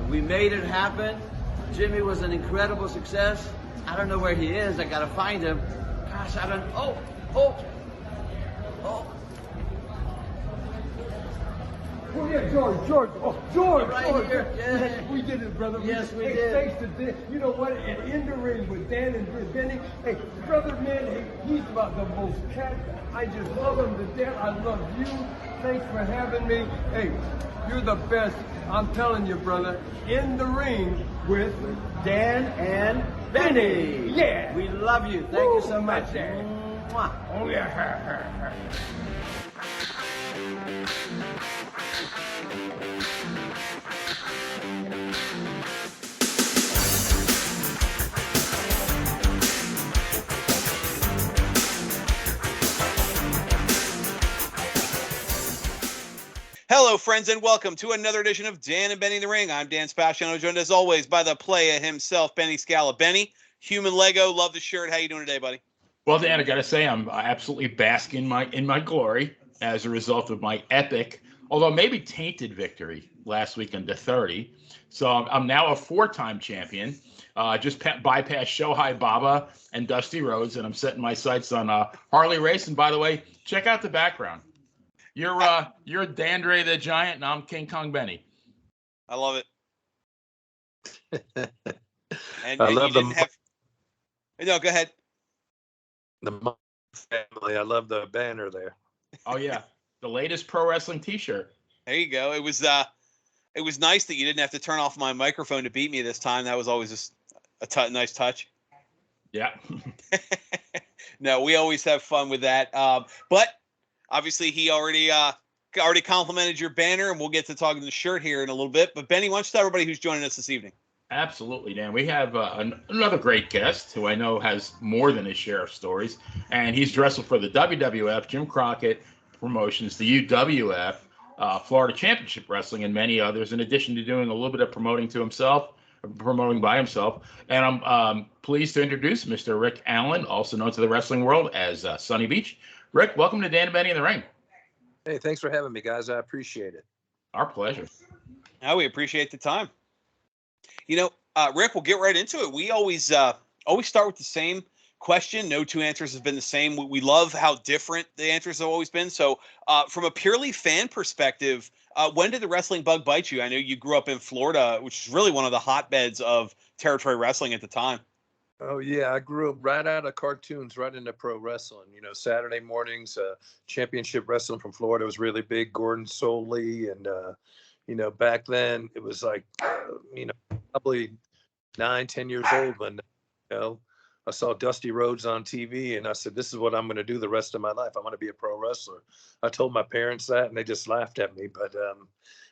We made it happen. Jimmy was an incredible success. I don't know where he is. I got to find him. Gosh, I don't. Oh. Oh, yeah, George. Oh, George. Right George. here. Yeah. We did it, brother. Yes, we hey, did. Thanks to Dan. You know what? And in the ring with Dan and Benny. Hey, brother, man, hey, he's about the most cat. I just love him to death. I love you. Thanks for having me. Hey, you're the best. I'm telling you, brother. In the ring with Dan and Benny. Yeah. We love you. Thank you so much. Dan. Mwah. Oh, yeah. Hello, friends, and welcome to another edition of Dan and Benny in the Ring. I'm Dan Spasciano, joined as always by the playa himself, Benny Scala. Benny, human Lego, love the shirt. How you doing today, buddy? Well, Dan, I got to say I'm absolutely basking in my glory as a result of my epic, although maybe tainted victory last week in the 30. So I'm now a 4-time champion. Just bypassed Shohei Baba and Dusty Rhodes, and I'm setting my sights on Harley Race. And by the way, check out the background. You're Dandre the Giant, and I'm King Kong Benny. I love it. And I love you didn't have. No, go ahead. The family. I love the banner there. Oh yeah, the latest pro wrestling T-shirt. There you go. It was nice that you didn't have to turn off my microphone to beat me this time. That was always just a nice touch. Yeah. No, we always have fun with that. But obviously, he already complimented your banner, and we'll get to talking the shirt here in a little bit. But Benny, why don't you tell everybody who's joining us this evening? Absolutely, Dan. We have another great guest who I know has more than his share of stories, and he's wrestled for the WWF, Jim Crockett Promotions, the UWF, Florida Championship Wrestling, and many others, in addition to doing a little bit of promoting by himself. And I'm pleased to introduce Mr. Rick Allen, also known to the wrestling world as Sunny Beach. Rick, welcome to Dan and Benny in the Ring. Hey, thanks for having me, guys. I appreciate it. Our pleasure. Now we appreciate the time. You know, Rick, we'll get right into it. We always start with the same question. No two answers have been the same. We love how different the answers have always been. So from a purely fan perspective, when did the wrestling bug bite you? I know you grew up in Florida, which is really one of the hotbeds of territory wrestling at the time. Oh, yeah. I grew up right out of cartoons, right into pro wrestling. You know, Saturday mornings, championship wrestling from Florida was really big. Gordon Soley. And, back then it was like, probably 9-10 years old when, I saw Dusty Rhodes on TV, and I said, this is what I'm going to do the rest of my life. I'm going to be a pro wrestler. I told my parents that, and they just laughed at me. But,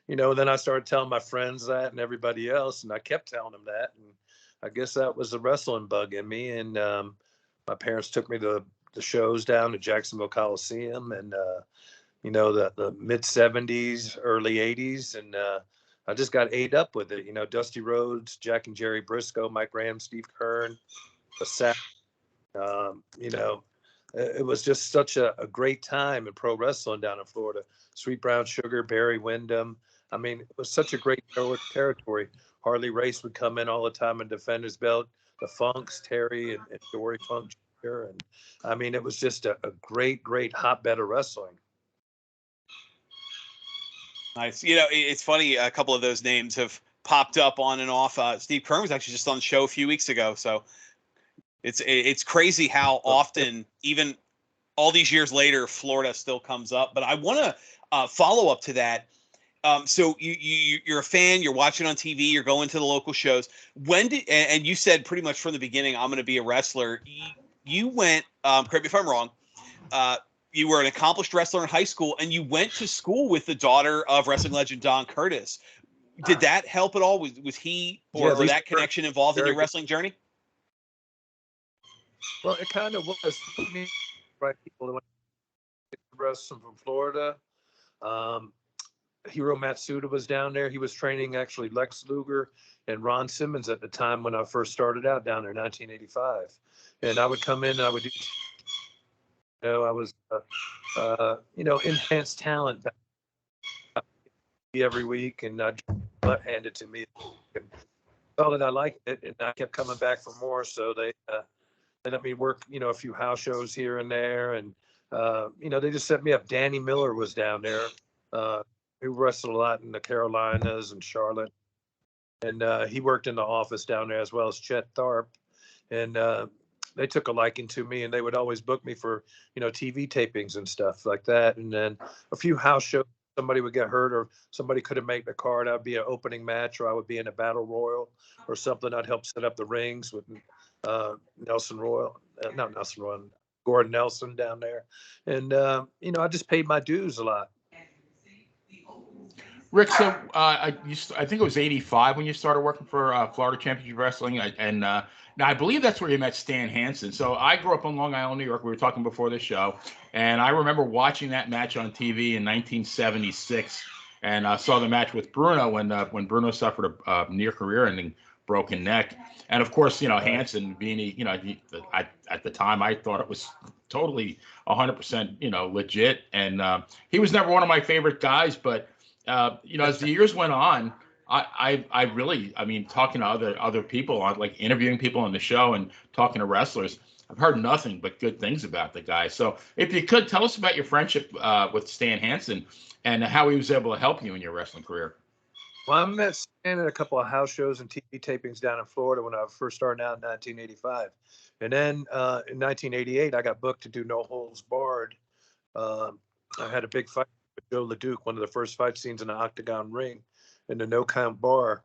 then I started telling my friends that and everybody else, and I kept telling them that. And I guess that was the wrestling bug in me. And my parents took me to the shows down to Jacksonville Coliseum and, the mid-'70s, early '80s. And I just got ate up with it. Dusty Rhodes, Jack and Jerry Briscoe, Mike Graham, Steve Kern, the Sack. It was just such a great time in pro wrestling down in Florida. Sweet Brown Sugar, Barry Windham. I mean, it was such a great territory. Harley Race would come in all the time and defend his belt. The Funks, Terry and Dory Funk Jr. And I mean, it was just a great hotbed of wrestling. Nice. It's funny. A couple of those names have popped up on and off. Steve Kern was actually just on the show a few weeks ago. So it's crazy how often, even all these years later, Florida still comes up. But I want to follow up to that. So you're a fan, you're watching on TV, you're going to the local shows. And you said pretty much from the beginning, I'm going to be a wrestler. You went, correct me if I'm wrong, you were an accomplished wrestler in high school, and you went to school with the daughter of wrestling legend Don Curtis. Did that help at all? Was he or that connection involved in your wrestling journey? Well, it kind of was. Right, people that went to wrestling from Florida. Hiro Matsuda was down there. He was training actually Lex Luger and Ron Simmons at the time when I first started out down there in 1985. And I would come in and I would do, I was, enhanced talent every week. And I'd handed to me. And felt that I liked it, and I kept coming back for more. So they let me work, a few house shows here and there, and they just set me up. Danny Miller was down there, who wrestled a lot in the Carolinas and Charlotte, and he worked in the office down there as well as Chet Tharp, and they took a liking to me, and they would always book me for TV tapings and stuff like that, and then a few house shows. Somebody would get hurt, or somebody couldn't make the card. I'd be an opening match, or I would be in a battle royal or something. I'd help set up the rings with Nelson Royal, not Nelson Royal, Gordon Nelson down there. And, I just paid my dues a lot. Rick, so I think it was '85 when you started working for Florida Championship Wrestling, and now I believe that's where you met Stan Hansen. So I grew up on Long Island, New York. We were talking before the show, and I remember watching that match on TV in 1976, and I saw the match with Bruno when Bruno suffered a near career-ending broken neck, and of course, Hansen being, at the time I thought it was totally 100%, legit, and he was never one of my favorite guys, but as the years went on, I really, talking to other people, like interviewing people on the show and talking to wrestlers, I've heard nothing but good things about the guy. So if you could tell us about your friendship with Stan Hansen and how he was able to help you in your wrestling career. Well, I met Stan at a couple of house shows and TV tapings down in Florida when I was first starting out in 1985. And then in 1988, I got booked to do No Holds Barred. I had a big fight with Joe LeDuc, one of the first fight scenes in the octagon ring in the No Count Bar.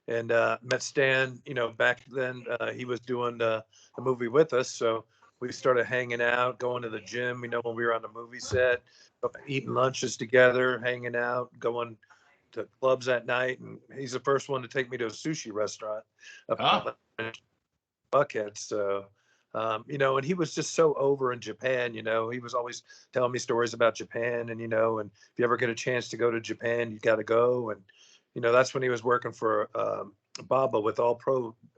And met Stan, back then he was doing the movie with us. So we started hanging out, going to the gym, when we were on the movie set, eating lunches together, hanging out, going to clubs at night. And he's the first one to take me to a sushi restaurant up in Buckhead. So, and he was just so over in Japan, he was always telling me stories about Japan, and, and if you ever get a chance to go to Japan, you got to go. And, that's when he was working for Baba with All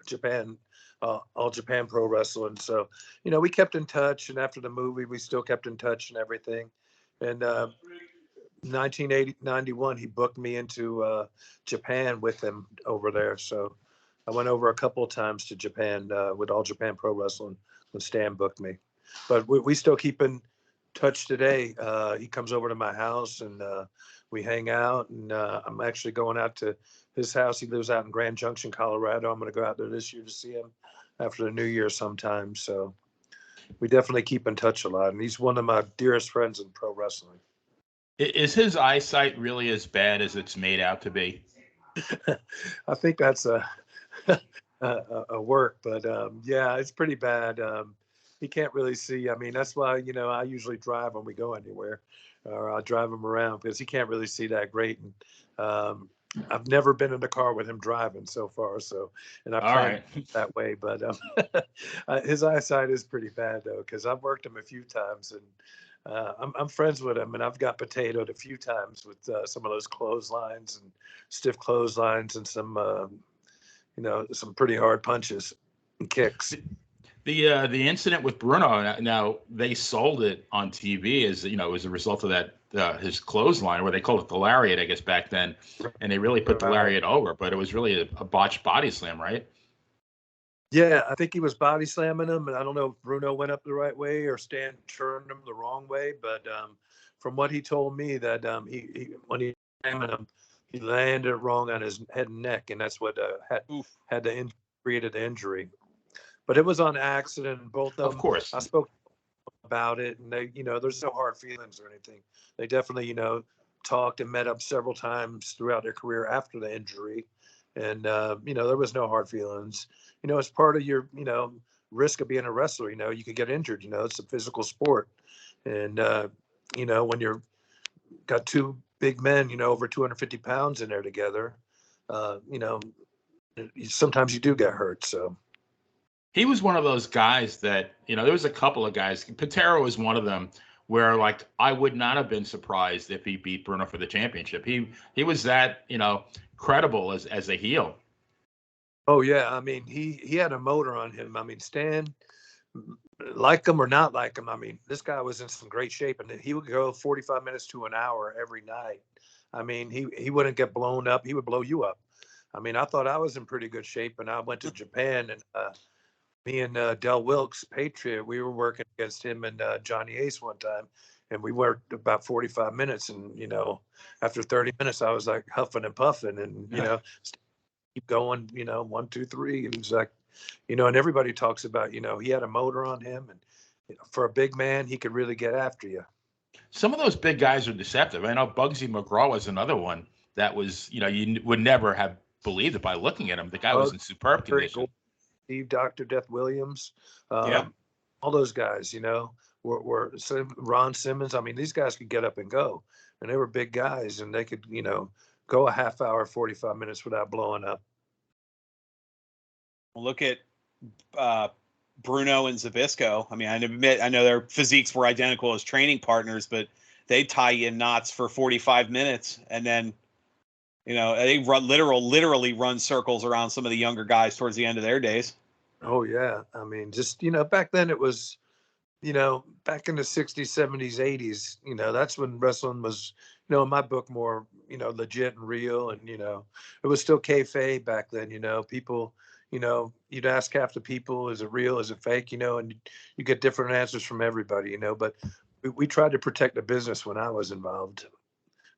Japan Pro Wrestling. So, we kept in touch, and after the movie, we still kept in touch and everything. And 1991, he booked me into Japan with him over there. So I went over a couple of times to Japan with All Japan Pro Wrestling when Stan booked me. But we still keep in touch today. He comes over to my house, and we hang out. And I'm actually going out to his house. He lives out in Grand Junction, Colorado. I'm going to go out there this year to see him after the new year sometime. So we definitely keep in touch a lot. And he's one of my dearest friends in pro wrestling. Is his eyesight really as bad as it's made out to be? I think that's a work, but yeah, it's pretty bad. He can't really see. That's why, I usually drive when we go anywhere, or I drive him around because he can't really see that great. And I've never been in the car with him driving so far. So, and I plan that way, but his eyesight is pretty bad though, because I've worked him a few times, and I'm friends with him, and I've got potatoed a few times with some of those clotheslines and stiff clotheslines and some, some pretty hard punches and kicks. The incident with Bruno, now they sold it on TV as as a result of that his clothesline, where they called it the lariat, I guess back then, and they really put the lariat over, but it was really a botched body slam, right? Yeah, I think he was body slamming him, and I don't know if Bruno went up the right way or Stan turned him the wrong way. But from what he told me, that he when he slammed him, he landed it wrong on his head and neck, and that's what created the injury. But it was on accident. Both of them, course, I spoke about it, and they, there's no hard feelings or anything. They definitely, talked and met up several times throughout their career after the injury. And, there was no hard feelings. It's part of your, risk of being a wrestler. You could get injured. It's a physical sport. And, when you're got two big men, over 250 pounds in there together, sometimes you do get hurt. So he was one of those guys that, there was a couple of guys. Patero was one of them where, like, I would not have been surprised if he beat Bruno for the championship. He was that, credible as a heel. Oh yeah, he had a motor on him. Stan, like him or not like him, this guy was in some great shape, and he would go 45 minutes to an hour every night. I mean, he wouldn't get blown up. He would blow you up. I mean, I thought I was in pretty good shape, and I went to Japan, and me and Del Wilkes, Patriot, we were working against him and Johnny Ace one time, and we worked about 45 minutes, and after 30 minutes, I was like huffing and puffing, and keep going, 1, 2, 3, and it's like, and everybody talks about, he had a motor on him, and for a big man, he could really get after you. Some of those big guys are deceptive. I know Bugsy McGraw was another one that was, you would never have believed it by looking at him. The guy was in superb condition. Steve, Dr. Death Williams, Yeah. all those guys, were Ron Simmons. I mean, these guys could get up and go, and they were big guys, and they could, go a half hour, 45 minutes without blowing up. Well, look at Bruno and Zbyszko. I mean, I know their physiques were identical as training partners, but they tie you in knots for 45 minutes, and then they literally run circles around some of the younger guys towards the end of their days. Oh yeah, I mean, just back then it was, back in the 60s, 70s, 80s, that's when wrestling was, in my book, more legit and real, and it was still kayfabe back then. People, you'd ask half the people, is it real, is it fake, and you get different answers from everybody, but we tried to protect the business when I was involved.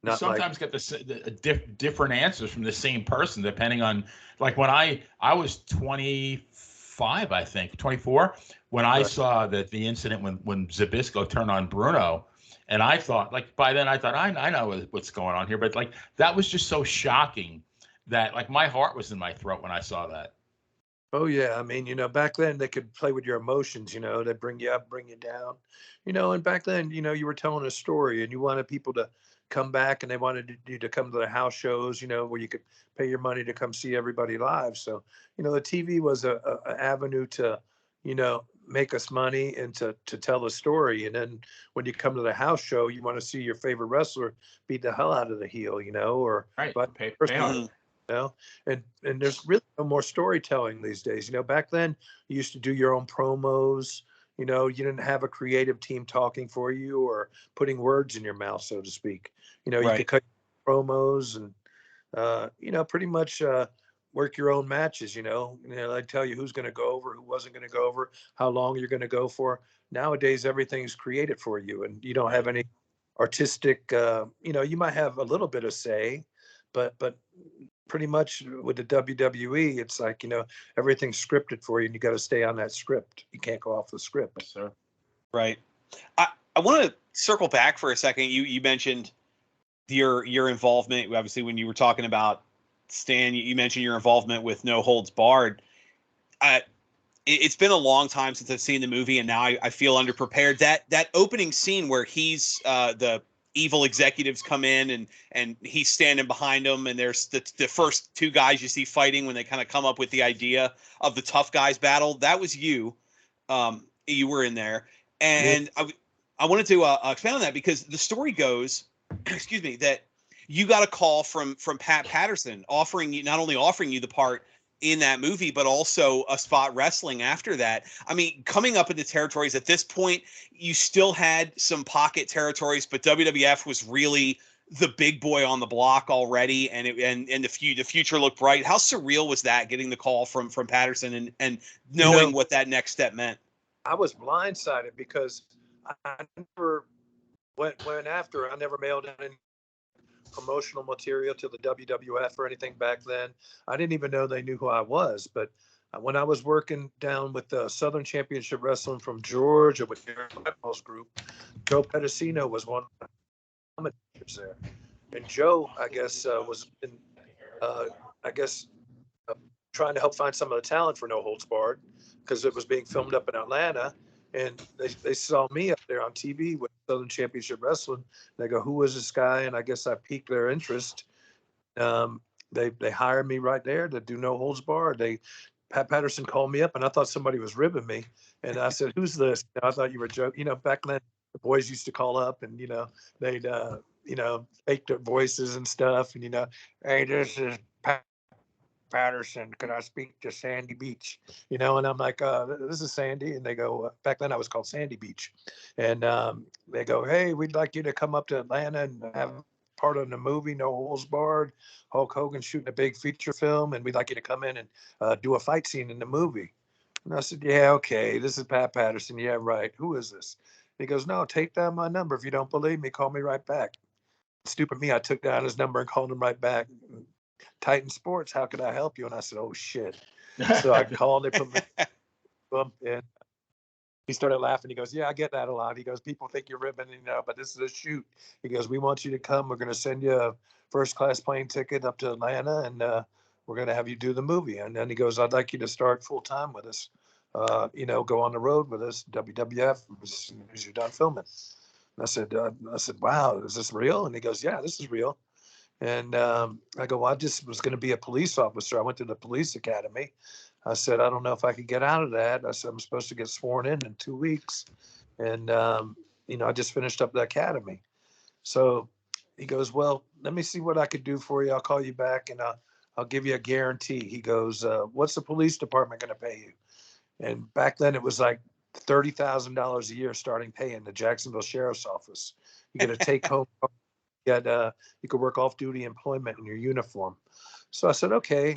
You sometimes get the different answers from the same person, depending on, like, when I was 25, I think 24, when I saw that the incident when Zbyszko turned on Bruno, and I thought, like, by then I thought, I know what's going on here, but like, that was just so shocking that, like, my heart was in my throat when I saw that. Oh yeah, I mean, back then they could play with your emotions. They bring you up, bring you down, and back then, you were telling a story, and you wanted people to come back, and they wanted you to come to the house shows, where you could pay your money to come see everybody live. So, the TV was a avenue to, make us money and to tell a story. And then when you come to the house show, you want to see your favorite wrestler beat the hell out of the heel, or right. Pay and there's really no more storytelling these days. Back then you used to do your own promos. You didn't have a creative team talking for you or putting words in your mouth, so to speak. You could cut promos and pretty much work your own matches. I'd tell you who's going to go over, who wasn't going to go over, how long you're going to go for. Nowadays everything's created for you, and you don't have any artistic. You might have a little bit of say, but pretty much with the WWE, it's like, everything's scripted for you, and you got to stay on that script. You can't go off the script. Yes, sir. Right. I want to circle back for a second. You mentioned your involvement. Obviously, when you were talking about Stan, you mentioned your involvement with No Holds Barred. It's been a long time since I've seen the movie, and now I feel underprepared. That opening scene where he's the evil executives come in and he's standing behind them, and there's the first two guys you see fighting when they kind of come up with the idea of the tough guys battle. That was you. You were in there, and I wanted to expand on that because the story goes, excuse me, that you got a call from Pat Patterson not only offering you the part in that movie, but also a spot wrestling after that. I mean, coming up in the territories at this point, you still had some pocket territories, but WWF was really the big boy on the block already, and the future looked bright. How surreal was that, getting the call from Patterson and knowing what that next step meant? I was blindsided because I never went after. I never mailed in any promotional material to the WWF or anything back then. I didn't even know they knew who I was. But when I was working down with the Southern Championship Wrestling from Georgia with Gary Whitmore's group, Joe Pedicino was one of the commentators there. And Joe, I guess, was in, trying to help find some of the talent for No Holds Barred because it was being filmed up in Atlanta. And they saw me up there on TV with Southern Championship Wrestling. They go, who was this guy? And I guess I piqued their interest. They hired me right there to do No Holds Barred. Pat Patterson called me up, and I thought somebody was ribbing me. And I said, who's this? I thought you were joking. Back then the boys used to call up, and they'd fake their voices and stuff. And hey, this is Pat Patterson, could I speak to Sandy Beach? And I'm like, this is Sandy. And they go, back then I was called Sandy Beach. And they go, hey, we'd like you to come up to Atlanta and have a part of the movie, No Holds Barred. Hulk Hogan shooting a big feature film, and we'd like you to come in and do a fight scene in the movie. And I said, yeah, okay. This is Pat Patterson. Yeah, right. Who is this? He goes, no, take down my number. If you don't believe me, call me right back. Stupid me, I took down his number and called him right back. Titan Sports, how could I help you? And I said, oh, shit. So I called him and he started laughing. He goes, yeah, I get that a lot. He goes, people think you're ribbing, but this is a shoot. He goes, we want you to come. We're going to send you a first-class plane ticket up to Atlanta, and we're going to have you do the movie. And then he goes, I'd like you to start full-time with us. Go on the road with us, WWF, as soon as you're done filming. And I said, wow, is this real? And he goes, yeah, this is real. And I go, well, I just was going to be a police officer. I went to the police academy. I said, I don't know if I could get out of that. I said, I'm supposed to get sworn in 2 weeks. And, I just finished up the academy. So he goes, well, let me see what I could do for you. I'll call you back and I'll give you a guarantee. He goes, what's the police department going to pay you? And back then it was like $30,000 a year starting pay in the Jacksonville Sheriff's Office. You get a take home. You could work off-duty employment in your uniform. So I said, okay.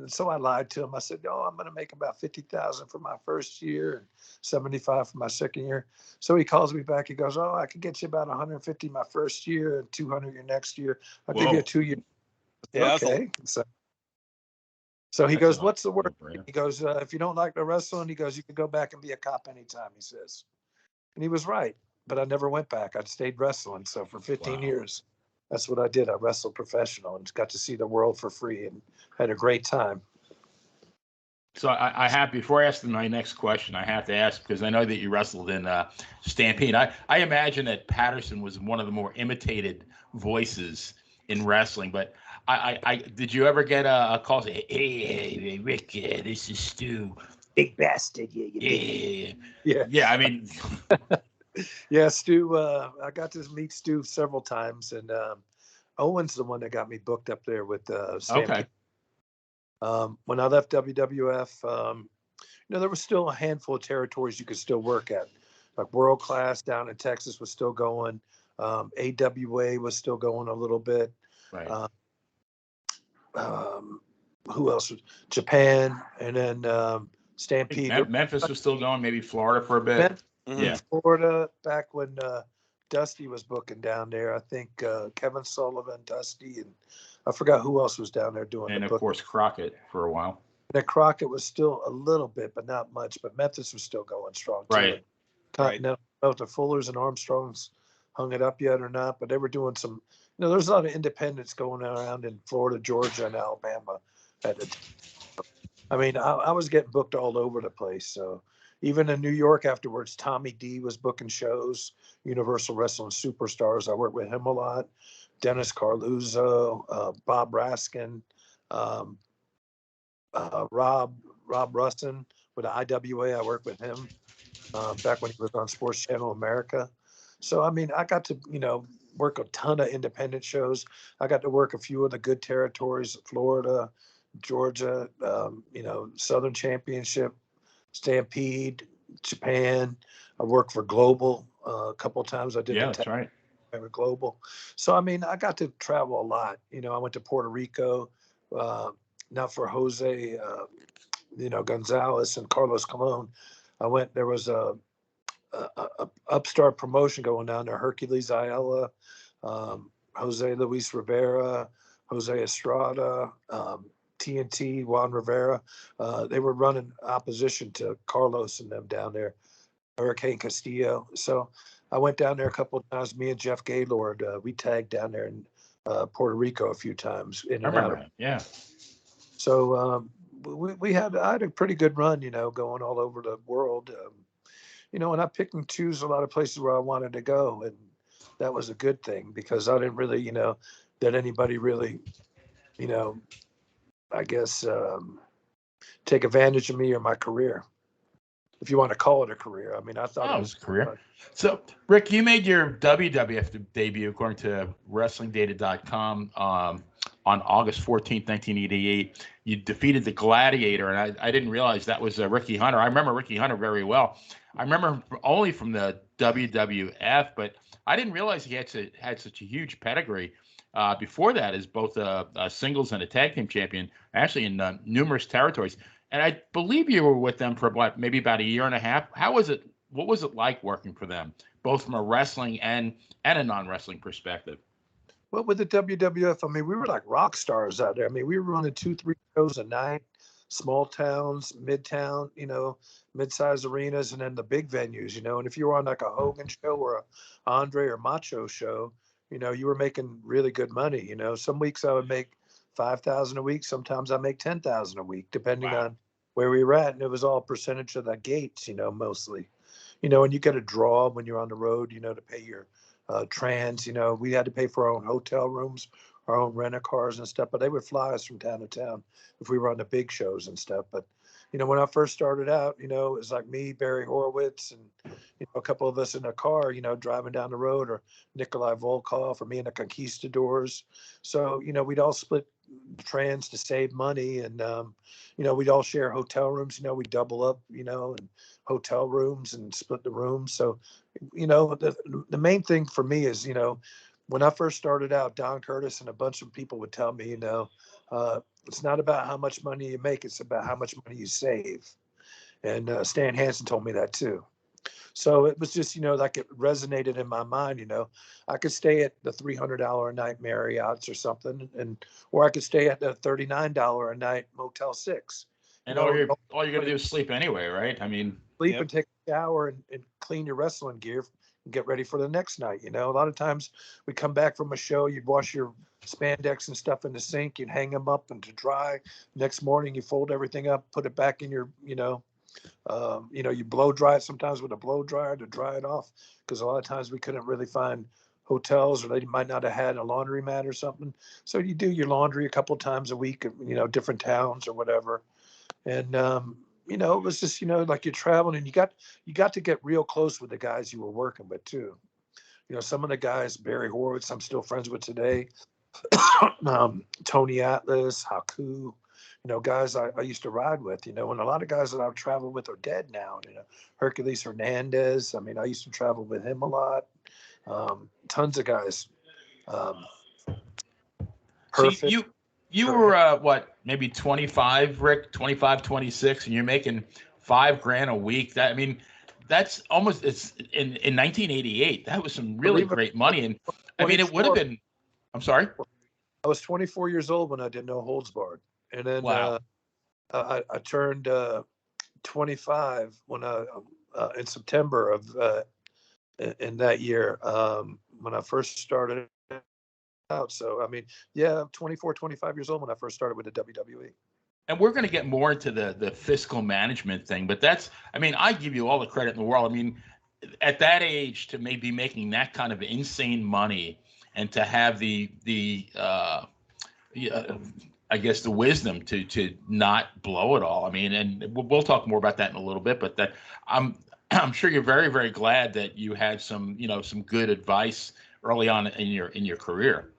So I lied to him. I said, oh, I'm going to make about $50,000 for my first year and $75,000 for my second year. So he calls me back. He goes, oh, I could get you about $150,000 my first year and $200,000 your next year. I'll give you a 2 year. Yeah, okay. So he goes, what's the work? He goes, if you don't like the wrestling, he goes, you can go back and be a cop anytime, he says. And he was right. But I never went back. I stayed wrestling. So for 15 years, that's what I did. I wrestled professional and got to see the world for free and had a great time. So I have, before I ask my next question, I have to ask, because I know that you wrestled in Stampede. I imagine that Patterson was one of the more imitated voices in wrestling, but I did you ever get a call say, hey Rick, this is Stu, big bastard, yeah. I mean, yeah, Stu. I got to meet Stu several times, and Owen's the one that got me booked up there with Stampede. Okay. When I left WWF, there was still a handful of territories you could still work at, like World Class down in Texas was still going. AWA was still going a little bit. Right. Who else was Japan, and then Stampede. Memphis was still going, maybe Florida for a bit. Yeah. Florida, back when Dusty was booking down there. I think Kevin Sullivan, Dusty, and I forgot who else was down there doing and the of booking. course Crockett for a while. And Crockett was still a little bit, but not much. But Memphis was still going strong too. Right. Continental, I don't know if the Fullers and Armstrongs hung it up yet or not, but they were doing some. There's a lot of independents going around in Florida, Georgia, and Alabama. I was getting booked all over the place. So even in New York afterwards, Tommy D was booking shows, Universal Wrestling Superstars. I worked with him a lot. Dennis Carluzzo, Bob Raskin, Rob Russin with the IWA. I worked with him back when he was on Sports Channel America. So, I got to, work a ton of independent shows. I got to work a few of the good territories, Florida, Georgia, Southern Championship, Stampede, Japan. I worked for Global a couple of times. I did. Yeah, that's right. With Global. So, I got to travel a lot. I went to Puerto Rico, not for Jose, Gonzalez and Carlos Colon. There was a upstart promotion going down there, Hercules Ayala, Jose Luis Rivera, Jose Estrada, TNT, Juan Rivera. They were running opposition to Carlos and them down there, Hurricane Castillo. So I went down there a couple of times. Me and Jeff Gaylord, we tagged down there in Puerto Rico a few times. In and out. Yeah. So I had a pretty good run, going all over the world. And I picked and choose a lot of places where I wanted to go, and that was a good thing because I didn't really, that anybody really, I guess, take advantage of me or my career, if you want to call it a career. I thought it was a career. So, Rick, you made your WWF debut, according to WrestlingData.com, on August 14th, 1988. You defeated the Gladiator, and I didn't realize that was Ricky Hunter. I remember Ricky Hunter very well. I remember him only from the WWF, but I didn't realize he had such a huge pedigree. before that as both a singles and a tag team champion, actually in numerous territories. And I believe you were with them for maybe about a year and a half. How was it? What was it like working for them, both from a wrestling and a non-wrestling perspective? Well, with the WWF, I mean, we were like rock stars out there. I mean, we were running 2, 3 shows a night, small towns, midtown, mid-sized arenas, and then the big venues, And if you were on like a Hogan show or a Andre or Macho show, you were making really good money. Some weeks I would make 5,000 a week. Sometimes I make 10,000 a week, depending Wow. on where we were at. And it was all percentage of the gates, mostly. And you get a draw when you're on the road, to pay your trans. We had to pay for our own hotel rooms, our own rental cars and stuff, but they would fly us from town to town if we were on the big shows and stuff. But when I first started out, it was like me, Barry Horowitz, and a couple of us in a car, driving down the road, or Nikolai Volkov, or me and the Conquistadors. So we'd all split trans to save money, and we'd all share hotel rooms. We double up, and hotel rooms and split the rooms. So the main thing for me is, when I first started out, Don Curtis and a bunch of people would tell me, it's not about how much money you make, it's about how much money you save. And Stan Hansen told me that too. So it was just, like it resonated in my mind, I could stay at the $300 a night Marriott's or something, or I could stay at the $39 a night Motel 6. And all you're going to do is sleep anyway, right? I mean, sleep and take a shower and clean your wrestling gear and get ready for the next night. A lot of times we come back from a show, you'd wash your spandex and stuff in the sink, you'd hang them up and to dry. Next morning, you fold everything up, put it back in your, you blow dry it sometimes with a blow dryer to dry it off, because a lot of times we couldn't really find hotels, or they might not have had a laundromat or something. So you do your laundry a couple times a week, different towns or whatever. And, it was just, like you're traveling, and you got to get real close with the guys you were working with too. Some of the guys, Barry Horowitz, I'm still friends with today. Tony Atlas, Haku, guys I used to ride with, and a lot of guys that I've traveled with are dead now. Hercules Hernandez. I mean, I used to travel with him a lot. Tons of guys. Perfect. So you were what, maybe 25, Rick, 25, 26, and you're making $5,000 a week. That, I mean, that's almost, it's in 1988. That was some really great money. And I mean, it would have been, I'm sorry. I was 24 years old when I did No Holds Barred. And then wow. I turned 25 when in September of in that year, when I first started out. So, I mean, yeah, I'm 24, 25 years old when I first started with the WWE. And we're going to get more into the fiscal management thing, but that's, I mean, I give you all the credit in the world. I mean, at that age, to maybe making that kind of insane money and to have I guess the wisdom to not blow it all. I mean, and we'll talk more about that in a little bit, but that I'm sure you're very, very glad that you had some good advice early on in your career.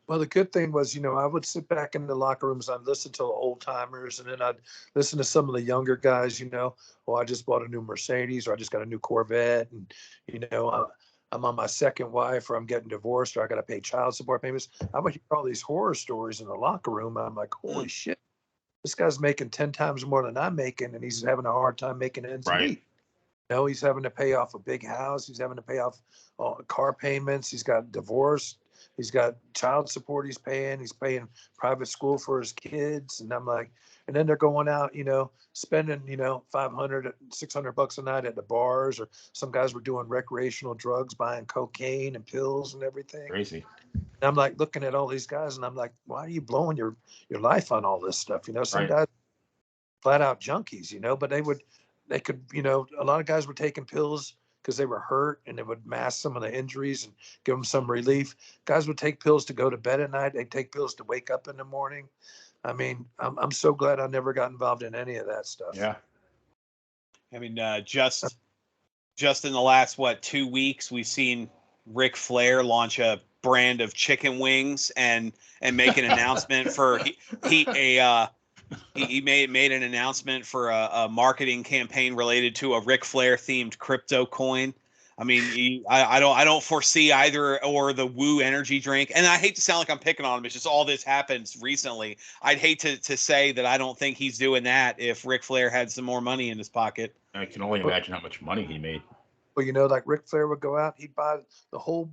Well, the good thing was, I would sit back in the locker rooms, I'd listen to the old timers, and then I'd listen to some of the younger guys, I just bought a new Mercedes, or I just got a new Corvette, and, I'm on my second wife, or I'm getting divorced, or I got to pay child support payments. I would hear all these horror stories in the locker room. And I'm like, holy shit, this guy's making 10 times more than I'm making, and he's having a hard time making ends meet. He's having to pay off a big house. He's having to pay off car payments. He's got divorce. He's got child support he's paying. He's paying private school for his kids. And I'm like, and then they're going out, spending, $500, $600 a night at the bars, or some guys were doing recreational drugs, buying cocaine and pills and everything. Crazy. And I'm like looking at all these guys, and I'm like, why are you blowing your life on all this stuff? Some guys flat out junkies, but they could, a lot of guys were taking pills because they were hurt, and it would mask some of the injuries and give them some relief. Guys would take pills to go to bed at night. They'd take pills to wake up in the morning. I mean, I'm so glad I never got involved in any of that stuff. Yeah. I mean, just in the last, 2 weeks, we've seen Ric Flair launch a brand of chicken wings and make an announcement for he made an announcement for a marketing campaign related to a Ric Flair themed crypto coin. I mean, I don't foresee either or the Woo energy drink. And I hate to sound like I'm picking on him. It's just all this happens recently. I'd hate to say that I don't think he's doing that if Ric Flair had some more money in his pocket. I can only imagine how much money he made. Well, like Ric Flair would go out, he'd buy the whole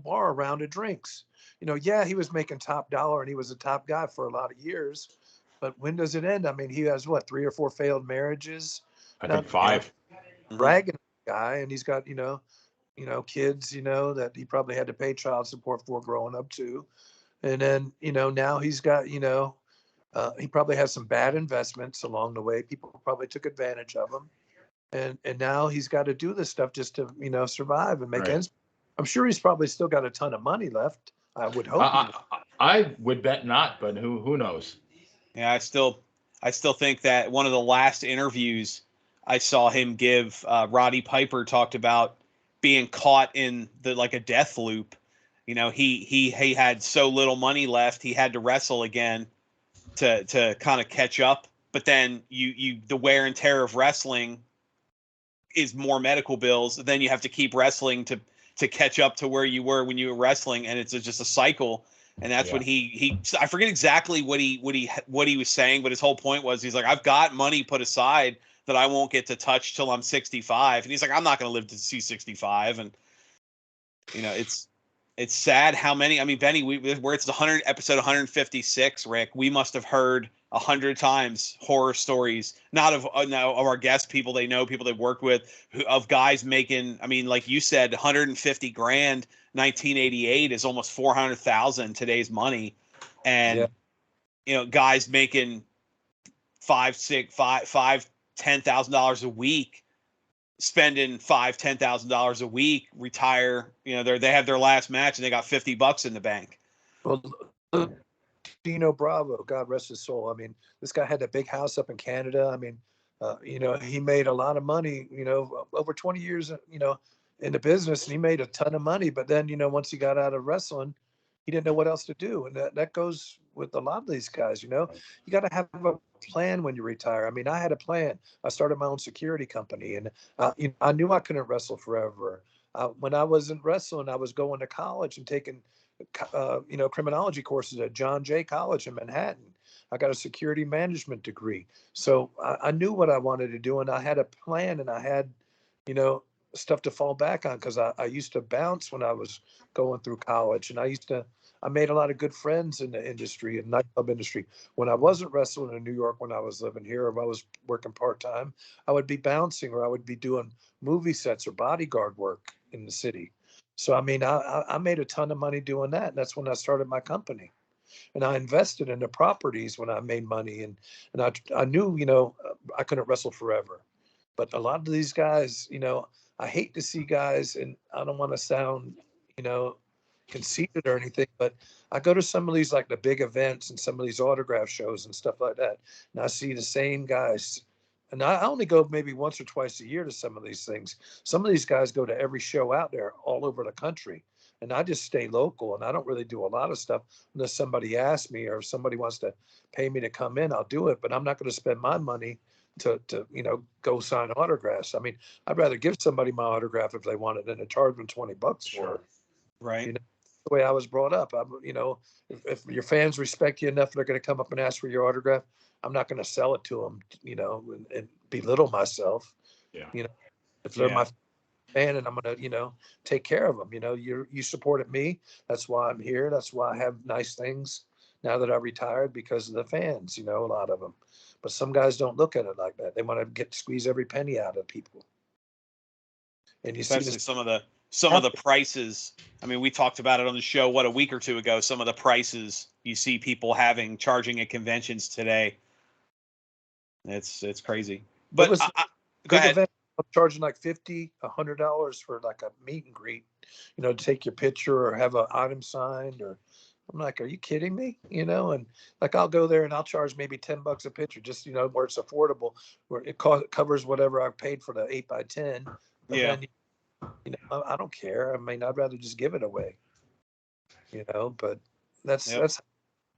bar a round of drinks. Yeah, he was making top dollar and he was a top guy for a lot of years. But when does it end? I mean, he has what, 3 or 4 failed marriages? I Not think 5. bragging guy, and he's got kids that he probably had to pay child support for growing up too. And then now he's got he probably has some bad investments along the way. People probably took advantage of him, and now he's got to do this stuff just to survive and make Right. ends. I'm sure he's probably still got a ton of money left. I would hope. I would bet not, but who knows? Yeah, I still think that one of the last interviews I saw him give, Roddy Piper talked about being caught in a death loop. He had so little money left, he had to wrestle again to kind of catch up. But then the wear and tear of wrestling is more medical bills. Then you have to keep wrestling to catch up to where you were when you were wrestling, and it's just a cycle. And that's when he I forget exactly what he was saying, but his whole point was he's like, I've got money put aside that I won't get to touch till I'm 65, and he's like, I'm not going to live to see 65. And it's sad how many. I mean, Benny, where it's episode 156, Rick, we must have heard 100 times horror stories, not of our guest people they know, people they worked with, of guys making. I mean, like you said, 150 grand. 1988 is almost 400,000 today's money, and guys making $10,000 a week, spending $10,000 a week, retire. They have their last match and they got $50 in the bank. Well, Dino Bravo, God rest his soul. I mean, this guy had a big house up in Canada. I mean, he made a lot of money. Over 20 years. In the business, and he made a ton of money. But then, once he got out of wrestling, he didn't know what else to do. And that goes with a lot of these guys. You got to have a plan when you retire. I mean, I had a plan. I started my own security company, and I knew I couldn't wrestle forever. When I wasn't wrestling, I was going to college and taking, criminology courses at John Jay College in Manhattan. I got a security management degree. So I knew what I wanted to do, and I had a plan, and I had, stuff to fall back on, because I used to bounce when I was going through college, and I made a lot of good friends in the industry, and nightclub industry. When I wasn't wrestling in New York, when I was living here, or if I was working part-time, I would be bouncing, or I would be doing movie sets or bodyguard work in the city. So, I mean, I made a ton of money doing that. And that's when I started my company. And I invested in the properties when I made money. And I knew, I couldn't wrestle forever. But a lot of these guys, I hate to see guys, and I don't want to sound, conceited or anything, but I go to some of these, like the big events and some of these autograph shows and stuff like that, and I see the same guys. And I only go maybe once or twice a year to some of these things. Some of these guys go to every show out there all over the country. And I just stay local, and I don't really do a lot of stuff unless somebody asks me, or if somebody wants to pay me to come in, I'll do it. But I'm not going to spend my money to go sign autographs. I mean, I'd rather give somebody my autograph if they want it than to charge them $20 for it. Right. The way I was brought up. If your fans respect you enough, they're going to come up and ask for your autograph. I'm not going to sell it to them, and belittle myself. Yeah. If they're my fan, and I'm going to, take care of them. You supported me. That's why I'm here. That's why I have nice things now that I retired, because of the fans, a lot of them. But some guys don't look at it like that. They want to squeeze every penny out of people. And you Especially see some of the prices. I mean, we talked about it on the show, a week or two ago, some of the prices you see people charging at conventions today. It's crazy. But go ahead. Event, I'm charging like $100 for like a meet and greet, to take your picture or have an item signed. Or I'm like, are you kidding me? And like, I'll go there and I'll charge maybe $10 a picture, just where it's affordable, where it covers whatever I paid for the 8x10. But Yeah. then, I don't care. I mean, I'd rather just give it away. But that's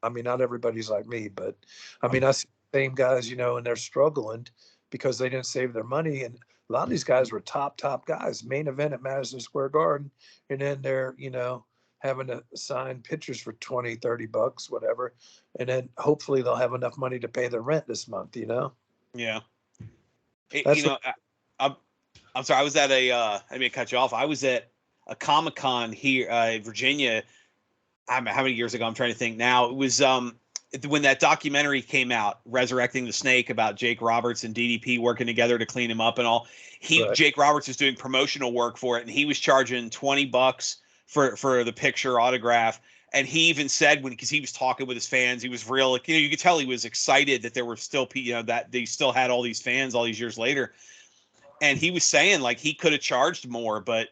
I mean, not everybody's like me, but I mean, I see the same guys, and they're struggling because they didn't save their money. And a lot of these guys were top guys, main event at Madison Square Garden, and then they're, having to sign pictures for 20, $30, whatever. And then hopefully they'll have enough money to pay their rent this month, Yeah. That's I'm sorry. I was at I didn't mean to cut you off. I was at a Comic-Con here in Virginia. I don't know how many years ago. I'm trying to think now. It was when that documentary came out, Resurrecting the Snake, about Jake Roberts and DDP working together to clean him up and all. Right. Jake Roberts was doing promotional work for it, and he was charging $20 for the picture autograph. And he even said because he was talking with his fans, he was real, like, you could tell he was excited that there were still, that they still had all these fans all these years later. And he was saying like he could have charged more, but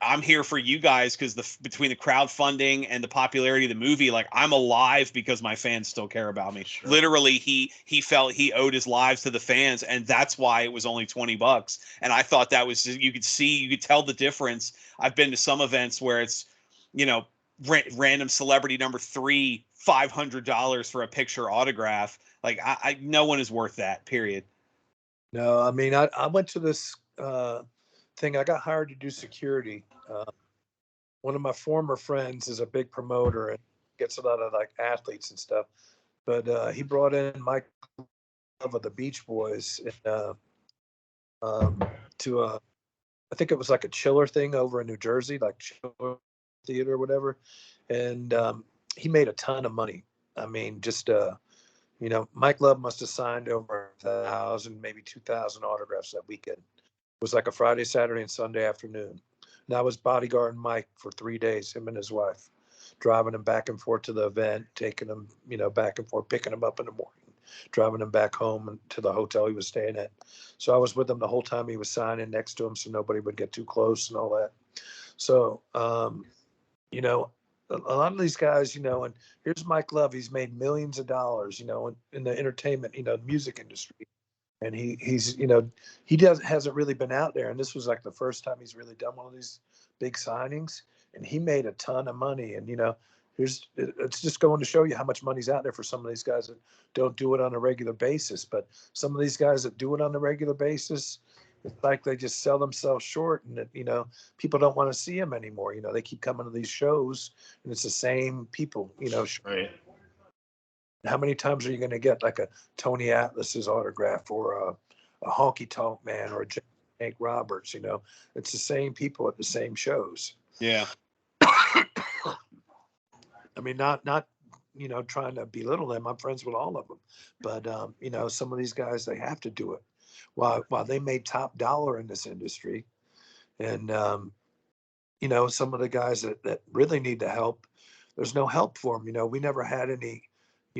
I'm here for you guys because between the crowdfunding and the popularity of the movie, like I'm alive because my fans still care about me. Sure. Literally, he felt he owed his lives to the fans, and that's why it was only $20. And I thought that was you could tell the difference. I've been to some events where it's random celebrity number 3, $500 for a picture autograph. Like no one is worth that. Period. No, I mean I went to this thing. I got hired to do security. One of my former friends is a big promoter and gets a lot of like athletes and stuff. But he brought in Mike Love of the Beach Boys to I think it was like a chiller thing over in New Jersey, like Chiller Theater or whatever. And he made a ton of money. I mean, just Mike Love must have signed over 1,000, maybe 2,000 autographs that weekend. It was like a Friday, Saturday, and Sunday afternoon. And I was bodyguarding Mike for 3 days, him and his wife, driving him back and forth to the event, taking him, back and forth, picking him up in the morning, driving him back home and to the hotel he was staying at. So I was with him the whole time he was signing next to him so nobody would get too close and all that. So, a lot of these guys, and here's Mike Love. He's made millions of dollars, in the entertainment, music industry. And hasn't really been out there. And this was like the first time he's really done one of these big signings. And he made a ton of money. And, it's just going to show you how much money's out there for some of these guys that don't do it on a regular basis. But some of these guys that do it on a regular basis, it's like they just sell themselves short, and that, people don't want to see them anymore. They keep coming to these shows and it's the same people, Right. How many times are you going to get like a Tony Atlas's autograph or a Honky Tonk Man or a Jake Roberts? It's the same people at the same shows. Yeah. I mean, not trying to belittle them. I'm friends with all of them, but some of these guys, they have to do it while they made top dollar in this industry. And some of the guys that really need the help, there's no help for them. We never had any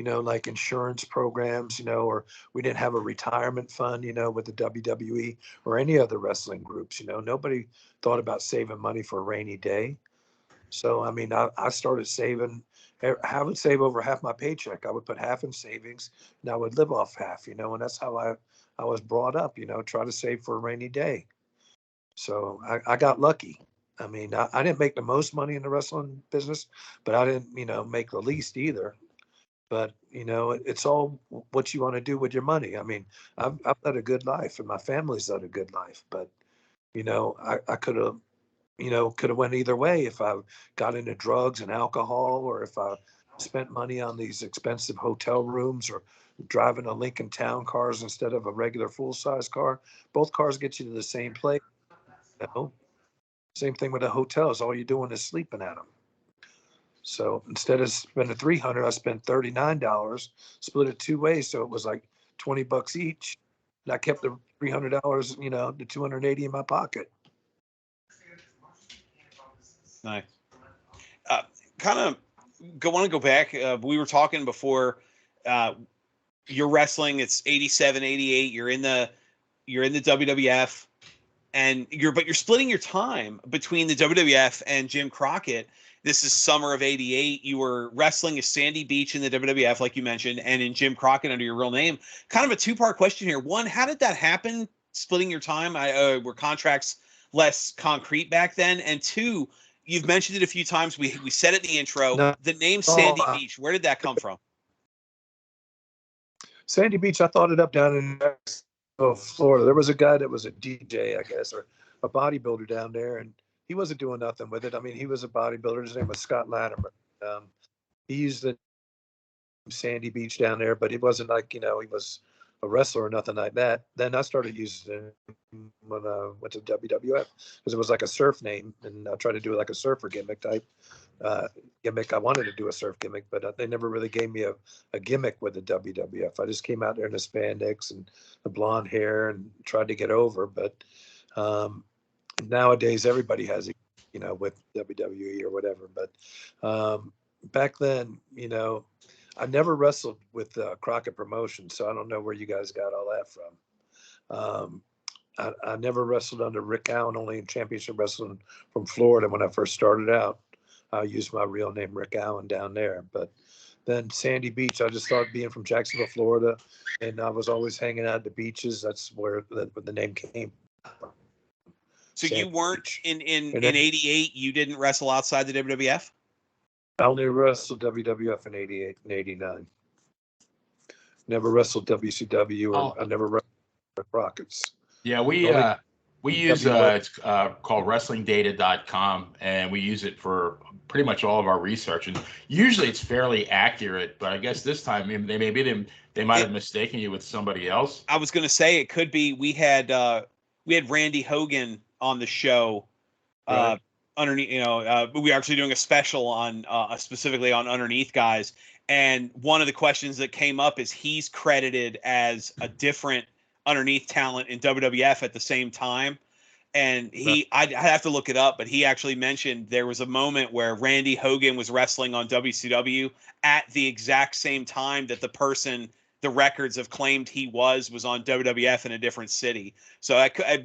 like insurance programs, or we didn't have a retirement fund, with the WWE or any other wrestling groups. Nobody thought about saving money for a rainy day. So, I mean, I started saving. I would save over half my paycheck. I would put half in savings and I would live off half, and that's how I was brought up, try to save for a rainy day. So I got lucky. I mean, I didn't make the most money in the wrestling business, but I didn't, make the least either. But, it's all what you want to do with your money. I mean, I've led a good life and my family's led a good life, but, I could have, went either way if I got into drugs and alcohol, or if I spent money on these expensive hotel rooms, or driving a Lincoln Town cars instead of a regular full-size car. Both cars get you to the same place. Same thing with the hotels. All you're doing is sleeping at them. So instead of spending $300, I spent $39, split it 2 ways. So it was like $20 each. And I kept the $300, the 280 in my pocket. Nice. Kind of want to go back. We were talking before. You're wrestling. It's 87, 88. You're in the WWF, and you're splitting your time between the WWF and Jim Crockett. This is summer of 88. You were wrestling as Sandy Beach in the WWF, like you mentioned, and in Jim Crockett under your real name. Kind of a two-part question here. One, how did that happen, splitting your time? Were contracts less concrete back then? And two, you've mentioned it a few times. We said it in the intro. No. The name Sandy Beach, where did that come from? Sandy Beach, I thought it up down in Florida. There was a guy that was a DJ, I guess, or a bodybuilder down there, and he wasn't doing nothing with it. I mean, he was a bodybuilder. His name was Scott Latimer. He used the Sandy Beach down there, but it wasn't like, he was a wrestler or nothing like that. Then I started using it when I went to WWF because it was like a surf name, and I tried to do like a surfer gimmick type gimmick. I wanted to do a surf gimmick, but they never really gave me a gimmick with the WWF. I just came out there in the spandex and the blonde hair and tried to get over. But nowadays everybody has it, with WWE or whatever. But back then, I never wrestled with Crockett Promotions, so I don't know where you guys got all that from. I never wrestled under Rick Allen, only in championship wrestling from Florida when I first started out. I used my real name, Rick Allen, down there. But then Sandy Beach, I just thought, being from Jacksonville, Florida, and I was always hanging out at the beaches. That's where the name came from. So Sandy you weren't Beach. in '88. You didn't wrestle outside the WWF. I only wrestled WWF in '88 and '89. Never wrestled WCW, or I never wrestled Rockets. Yeah, we use it's called WrestlingData.com, and we use it for pretty much all of our research. And usually it's fairly accurate, but I guess this time they might have mistaken you with somebody else. I was going to say it could be we had Randy Hogan on the show. Right. Underneath, we were actually doing a special on specifically on Underneath Guys, and one of the questions that came up is he's credited as a different Underneath talent in WWF at the same time, and I'd have to look it up, but he actually mentioned there was a moment where Randy Hogan was wrestling on WCW at the exact same time that the records have claimed he was on WWF in a different city. So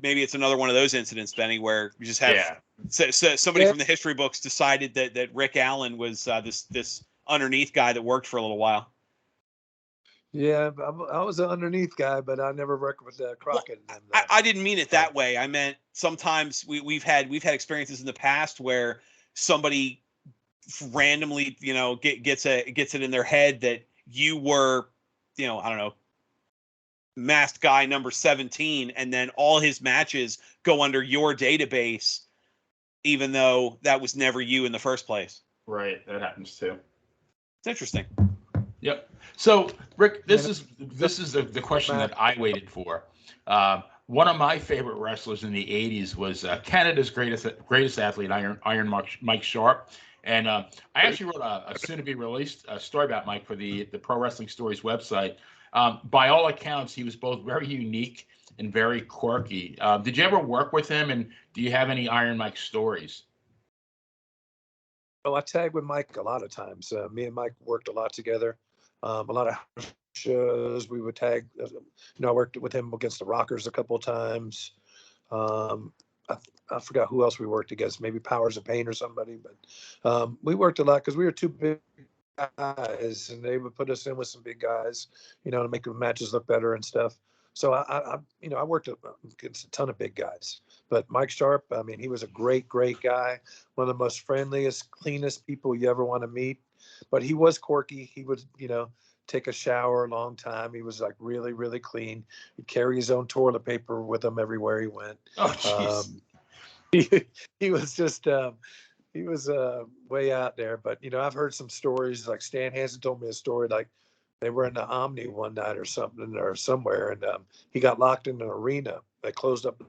maybe it's another one of those incidents, Benny, where you just have somebody from the history books decided that Rick Allen was this Underneath guy that worked for a little while. Yeah, I was an Underneath guy, but I never worked with Crockett. Well, I didn't mean it that way. I meant sometimes we've had experiences in the past where somebody randomly, gets it in their head that you were, I don't know, masked guy number 17, and then all his matches go under your database, even though that was never you in the first place. Right, that happens too. It's interesting. Yep. So, Rick, this is the question that I waited for. One of my favorite wrestlers in the '80s was Canada's greatest athlete, Iron Mike Sharp, and I actually wrote a soon-to-be released story about Mike for the Pro Wrestling Stories website. By all accounts, he was both very unique and very quirky. Did you ever work with him, and do you have any Iron Mike stories? Well, I tagged with Mike a lot of times. Me and Mike worked a lot together. A lot of shows we would tag. I worked with him against the Rockers a couple of times. I forgot who else we worked against. Maybe Powers of Pain or somebody. But we worked a lot because we were two big guys, and they would put us in with some big guys, to make the matches look better and stuff. So I worked against a ton of big guys. But Mike Sharp, I mean, he was a great, great guy. One of the most friendliest, cleanest people you ever want to meet. But he was quirky. He would, take a shower a long time. He was like really, really clean. He'd carry his own toilet paper with him everywhere he went. Oh, jeez. He was just, he was way out there. But, I've heard some stories, like Stan Hansen told me a story, like they were in the Omni one night or something or somewhere, and he got locked in an arena. They closed up the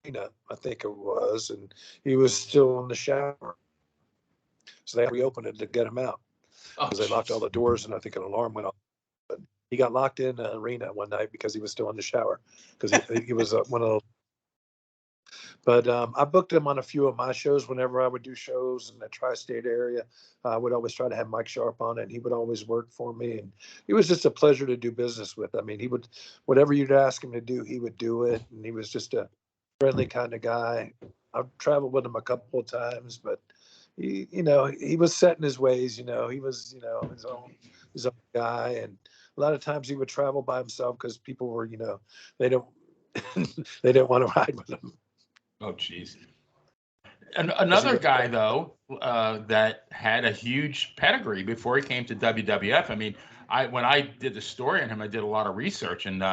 arena, I think it was, and he was still in the shower. So they reopened it to get him out because they locked all the doors, and I think an alarm went off. But he got locked in an arena one night because he was still in the shower because he was one of those. But I booked him on a few of my shows whenever I would do shows in the tri-state area. I would always try to have Mike Sharp on it, and he would always work for me. And it was just a pleasure to do business with. I mean, he would, whatever you'd ask him to do, he would do it. And he was just a friendly kind of guy. I've traveled with him a couple of times, but he was set in his ways. He was, his own guy. And a lot of times he would travel by himself because people were, they didn't want to ride with him. Oh, geez. And another guy, though, that had a huge pedigree before he came to WWF. I mean, when I did the story on him, I did a lot of research, and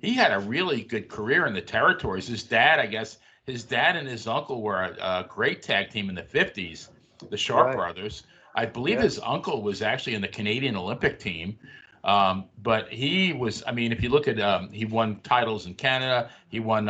he had a really good career in the territories. His dad, I guess, his dad and his uncle were a great tag team in the 50s, the Sharp Right. brothers. I believe Yeah. his uncle was actually in the Canadian Olympic team. But he was, I mean, if you look at, he won titles in Canada. He won,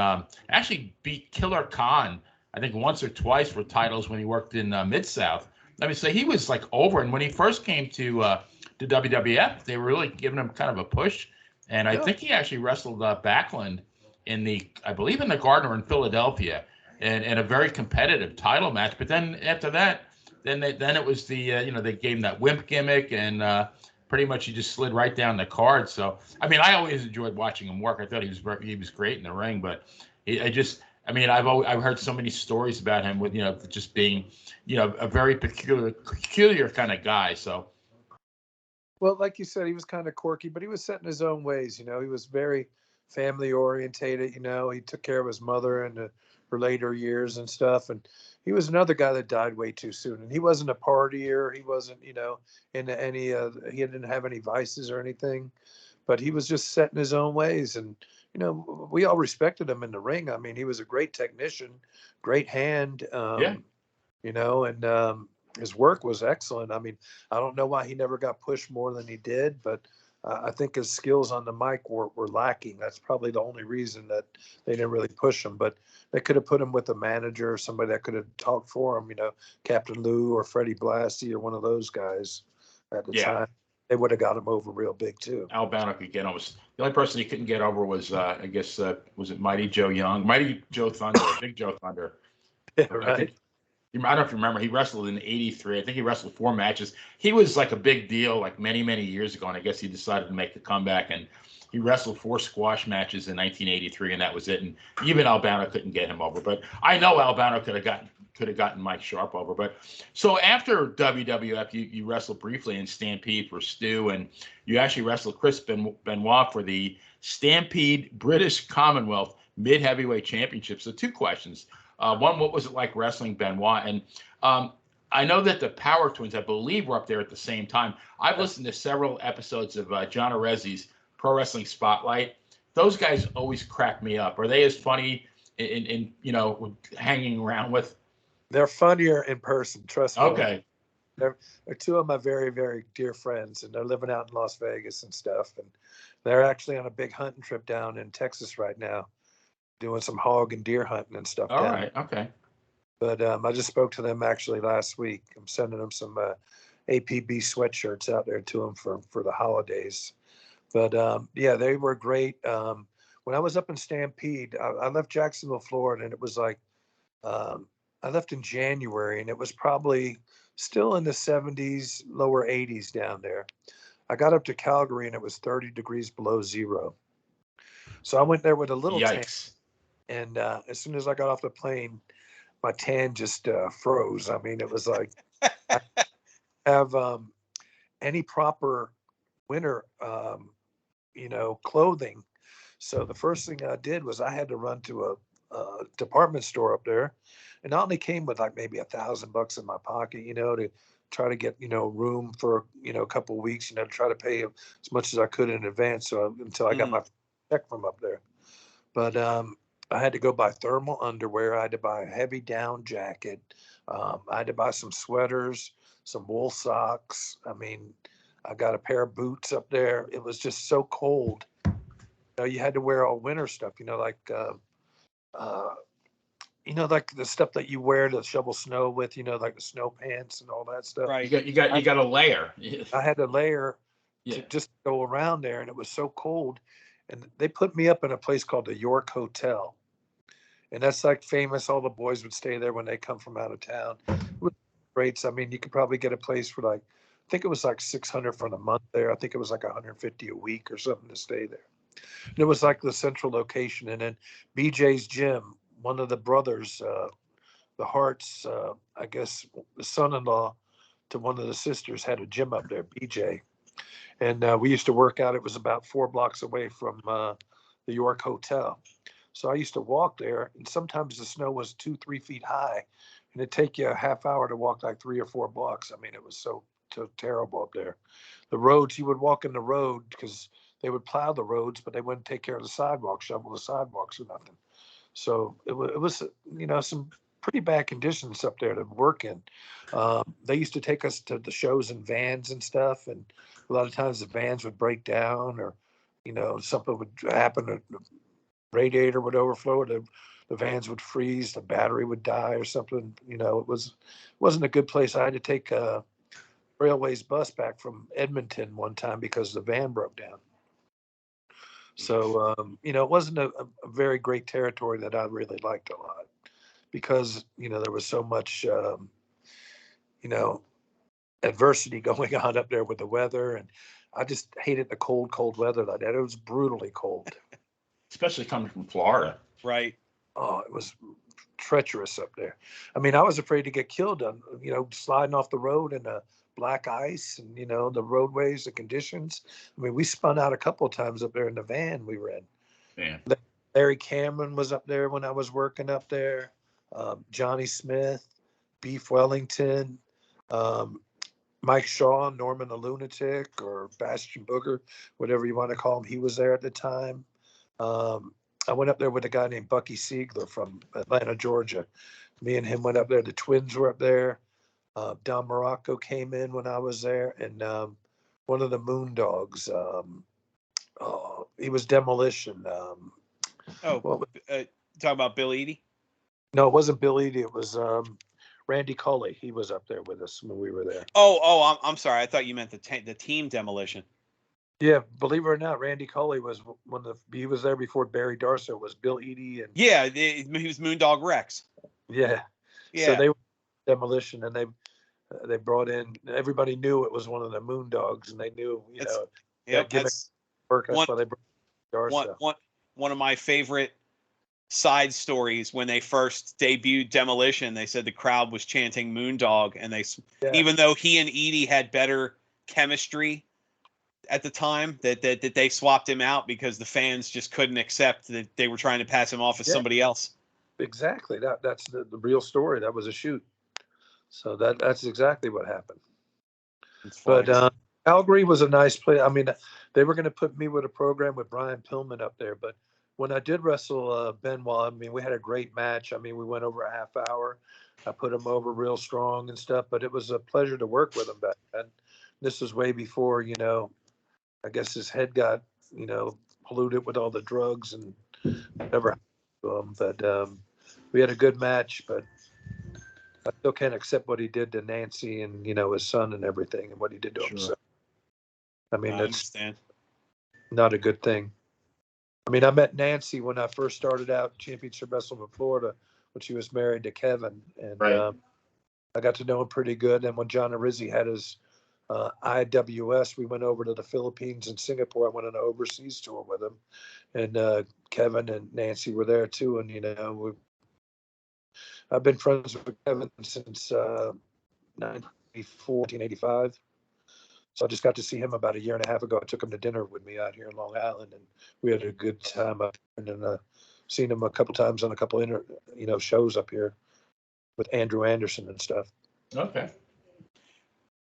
actually beat Killer Khan, I think once or twice for titles when he worked in Mid-South. I mean, so he was like over. And when he first came to WWF, they were really giving him kind of a push. And I Yeah. think he actually wrestled Backlund I believe in the Gardner in Philadelphia, in a very competitive title match. But then after that, then it was they gave him that wimp gimmick, and pretty much he just slid right down the card. So I mean, I always enjoyed watching him work. I thought he was great in the ring, but I mean, I've heard so many stories about him with just being a very peculiar kind of guy. So Well, like you said, he was kind of quirky, but he was set in his own ways. He was very family orientated. He took care of his mother in her later years and stuff. And he was another guy that died way too soon. And he wasn't a partier. He wasn't, into any, he didn't have any vices or anything, but he was just set in his own ways. And, we all respected him in the ring. I mean, he was a great technician, great hand. yeah, And his work was excellent. I mean, I don't know why he never got pushed more than he did, but I think his skills on the mic were lacking. That's probably the only reason that they didn't really push him. But they could have put him with a manager or somebody that could have talked for him, Captain Lou or Freddie Blassie or one of those guys at the yeah. time. They would have got him over real big too. Albano could get almost the only person he couldn't get over was I guess was it Mighty Joe Young, Mighty Joe Thunder, Big Joe Thunder. Yeah, I right. think I don't know if you remember, he wrestled in '83. I think he wrestled 4 matches. He was like a big deal like many, many years ago, and I guess he decided to make the comeback, and he wrestled 4 squash matches in 1983, and that was it. And even Albano couldn't get him over. But I know Albano could have gotten Mike Sharp over. But so after WWF, you wrestled briefly in Stampede for Stu, and you actually wrestled Chris Benoit for the Stampede British Commonwealth Mid Heavyweight Championship. So 2 questions. One, what was it like wrestling Benoit? And I know that the Power Twins, I believe, were up there at the same time. I've listened to several episodes of John Arezzi's Pro Wrestling Spotlight. Those guys always crack me up. Are they as funny in hanging around with? They're funnier in person, trust me. Okay. They're 2 of my very, very dear friends, and they're living out in Las Vegas and stuff. And they're actually on a big hunting trip down in Texas right now, doing some hog and deer hunting and stuff. All right. Okay. But I just spoke to them actually last week. I'm sending them some APB sweatshirts out there to them for the holidays. But yeah, they were great. When I was up in Stampede, I left Jacksonville, Florida, and it was like I left in January, and it was probably still in the 70s, lower 80s down there. I got up to Calgary, and it was 30 degrees below zero. So I went there with a little Yikes. tan, and as soon as I got off the plane, my tan just froze. I mean, it was like I have any proper winter, clothing. So the first thing I did was I had to run to a department store up there, and I only came with like maybe $1,000 in my pocket, to try to get room for a couple of weeks, to try to pay as much as I could in advance, so until I got my check from up there. But I had to go buy thermal underwear. I had to buy a heavy down jacket. I had to buy some sweaters, some wool socks. I mean, I got a pair of boots up there. It was just so cold. You had to wear all winter stuff, like like the stuff that you wear to shovel snow with, like the snow pants and all that stuff. Right. You got a layer. I had a layer Yeah. to just go around there, and it was so cold. And they put me up in a place called the York Hotel. And that's like famous. All the boys would stay there when they come from out of town. With rates, I mean, you could probably get a place for I think it was like $600 for the month there. I think it was like $150 a week or something to stay there. And it was like the central location. And then BJ's gym, one of the brothers, the Harts, I guess the son-in-law to one of the sisters had a gym up there, BJ. And we used to work out. It was about 4 blocks away from the York Hotel. So I used to walk there, and sometimes the snow was 2-3 feet high, and it'd take you a half hour to walk like 3 or 4 blocks. I mean, it was so so terrible up there. The roads, you would walk in the road because they would plow the roads, but they wouldn't take care of the sidewalks, shovel the sidewalks or nothing. So it was, some pretty bad conditions up there to work in. They used to take us to the shows in vans and stuff, and a lot of times the vans would break down, or something would happen, the radiator would overflow, or the vans would freeze, the battery would die or something. Wasn't a good place. I had to take a railways bus back from Edmonton one time because the van broke down. So, it wasn't a very great territory that I really liked a lot because, there was so much, adversity going on up there with the weather. And I just hated the cold, cold weather like that. It was brutally cold. Especially coming from Florida. Right. Oh, it was treacherous up there. I mean, I was afraid to get killed on, sliding off the road in the black ice and, the roadways, the conditions. I mean, we spun out a couple of times up there in the van we were in. Yeah. Larry Cameron was up there when I was working up there. Johnny Smith, Beef Wellington, Mike Shaw, Norman the Lunatic, or Bastion Booger, whatever you want to call him. He was there at the time. I went up there with a guy named Bucky Siegler from Atlanta, Georgia. Me and him went up there. The Twins were up there. Don Morocco came in when I was there, and one of the Moondogs. He was Demolition. Talking about Bill Eadie? No, it wasn't Bill Eadie. It was Randy Culley. He was up there with us when we were there. I'm sorry. I thought you meant the team Demolition. Yeah, believe it or not, Randy Culley was he was there before Barry Darsow was Bill Eadie, and he was Moondog Rex. Yeah. So they were Demolition, and they brought in, everybody knew it was one of the Moondogs, and they knew that gimmick work. That's why they brought Darsow. One of my favorite side stories when they first debuted Demolition, they said the crowd was chanting Moondog, and even though he and Eadie had better chemistry at the time, that they swapped him out because the fans just couldn't accept that they were trying to pass him off as somebody else. Exactly. That's the real story. That was a shoot. So that's exactly what happened. But Calgary was a nice place. I mean, they were going to put me with a program with Brian Pillman up there, but when I did wrestle Benoit, I mean, we had a great match. I mean, we went over a half hour. I put him over real strong and stuff, but it was a pleasure to work with him back then. This was way before, I guess his head got, polluted with all the drugs and whatever happened to him. But we had a good match, but I still can't accept what he did to Nancy and, his son and everything, and what he did to him. So, I mean, that's not a good thing. I mean, I met Nancy when I first started out Championship Wrestling in Florida when she was married to Kevin. And I got to know him pretty good. And when John Arizzi had his IWS, we went over to the Philippines and Singapore. I went on an overseas tour with him. And Kevin and Nancy were there too. And, I've been friends with Kevin since 1985. So I just got to see him about a year and a half ago. I took him to dinner with me out here in Long Island, and we had a good time. And then seen him a couple times on a couple shows up here with Andrew Anderson and stuff. Okay.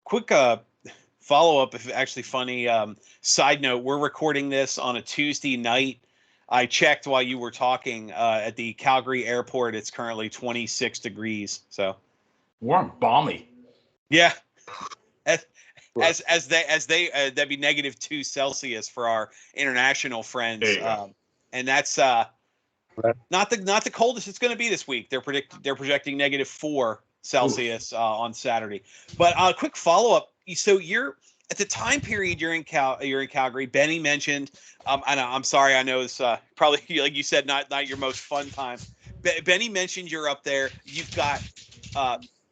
Quick follow-up, if actually funny. Side note, we're recording this on a Tuesday night. I checked while you were talking at the Calgary airport. It's currently 26 degrees. So warm, balmy. Yeah. As they that'd be -2 Celsius for our international friends. And that's not the coldest it's going to be this week. They're projecting -4 Celsius on Saturday. But quick follow-up. So you're at the time period you're in Calgary. Benny mentioned, and I'm sorry, I know it's probably, like you said, not your most fun time. Benny mentioned you're up there. You've got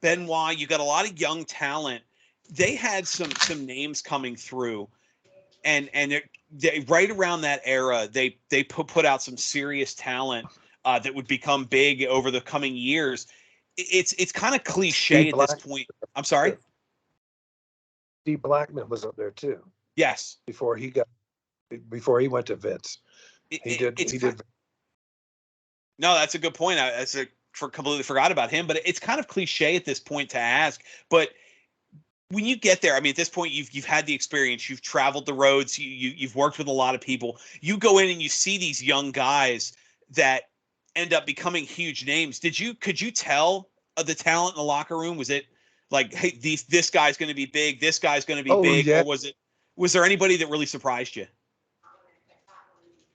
Benoit. You've got a lot of young talent. They had some names coming through, and they right around that era, they put out some serious talent that would become big over the coming years. It's kind of cliche at this point. I'm sorry. Steve Blackman was up there too. Yes. Before he went to Vince, he did. No, that's a good point. I completely forgot about him, but it's kind of cliche at this point to ask. But when you get there, I mean, at this point, you've had the experience, you've traveled the roads, you've worked with a lot of people. You go in and you see these young guys that end up becoming huge names. Could you tell the talent in the locker room? Was it like, hey, this guy's going to be big, this guy's going to be Oh big, yeah. or was there anybody that really surprised you?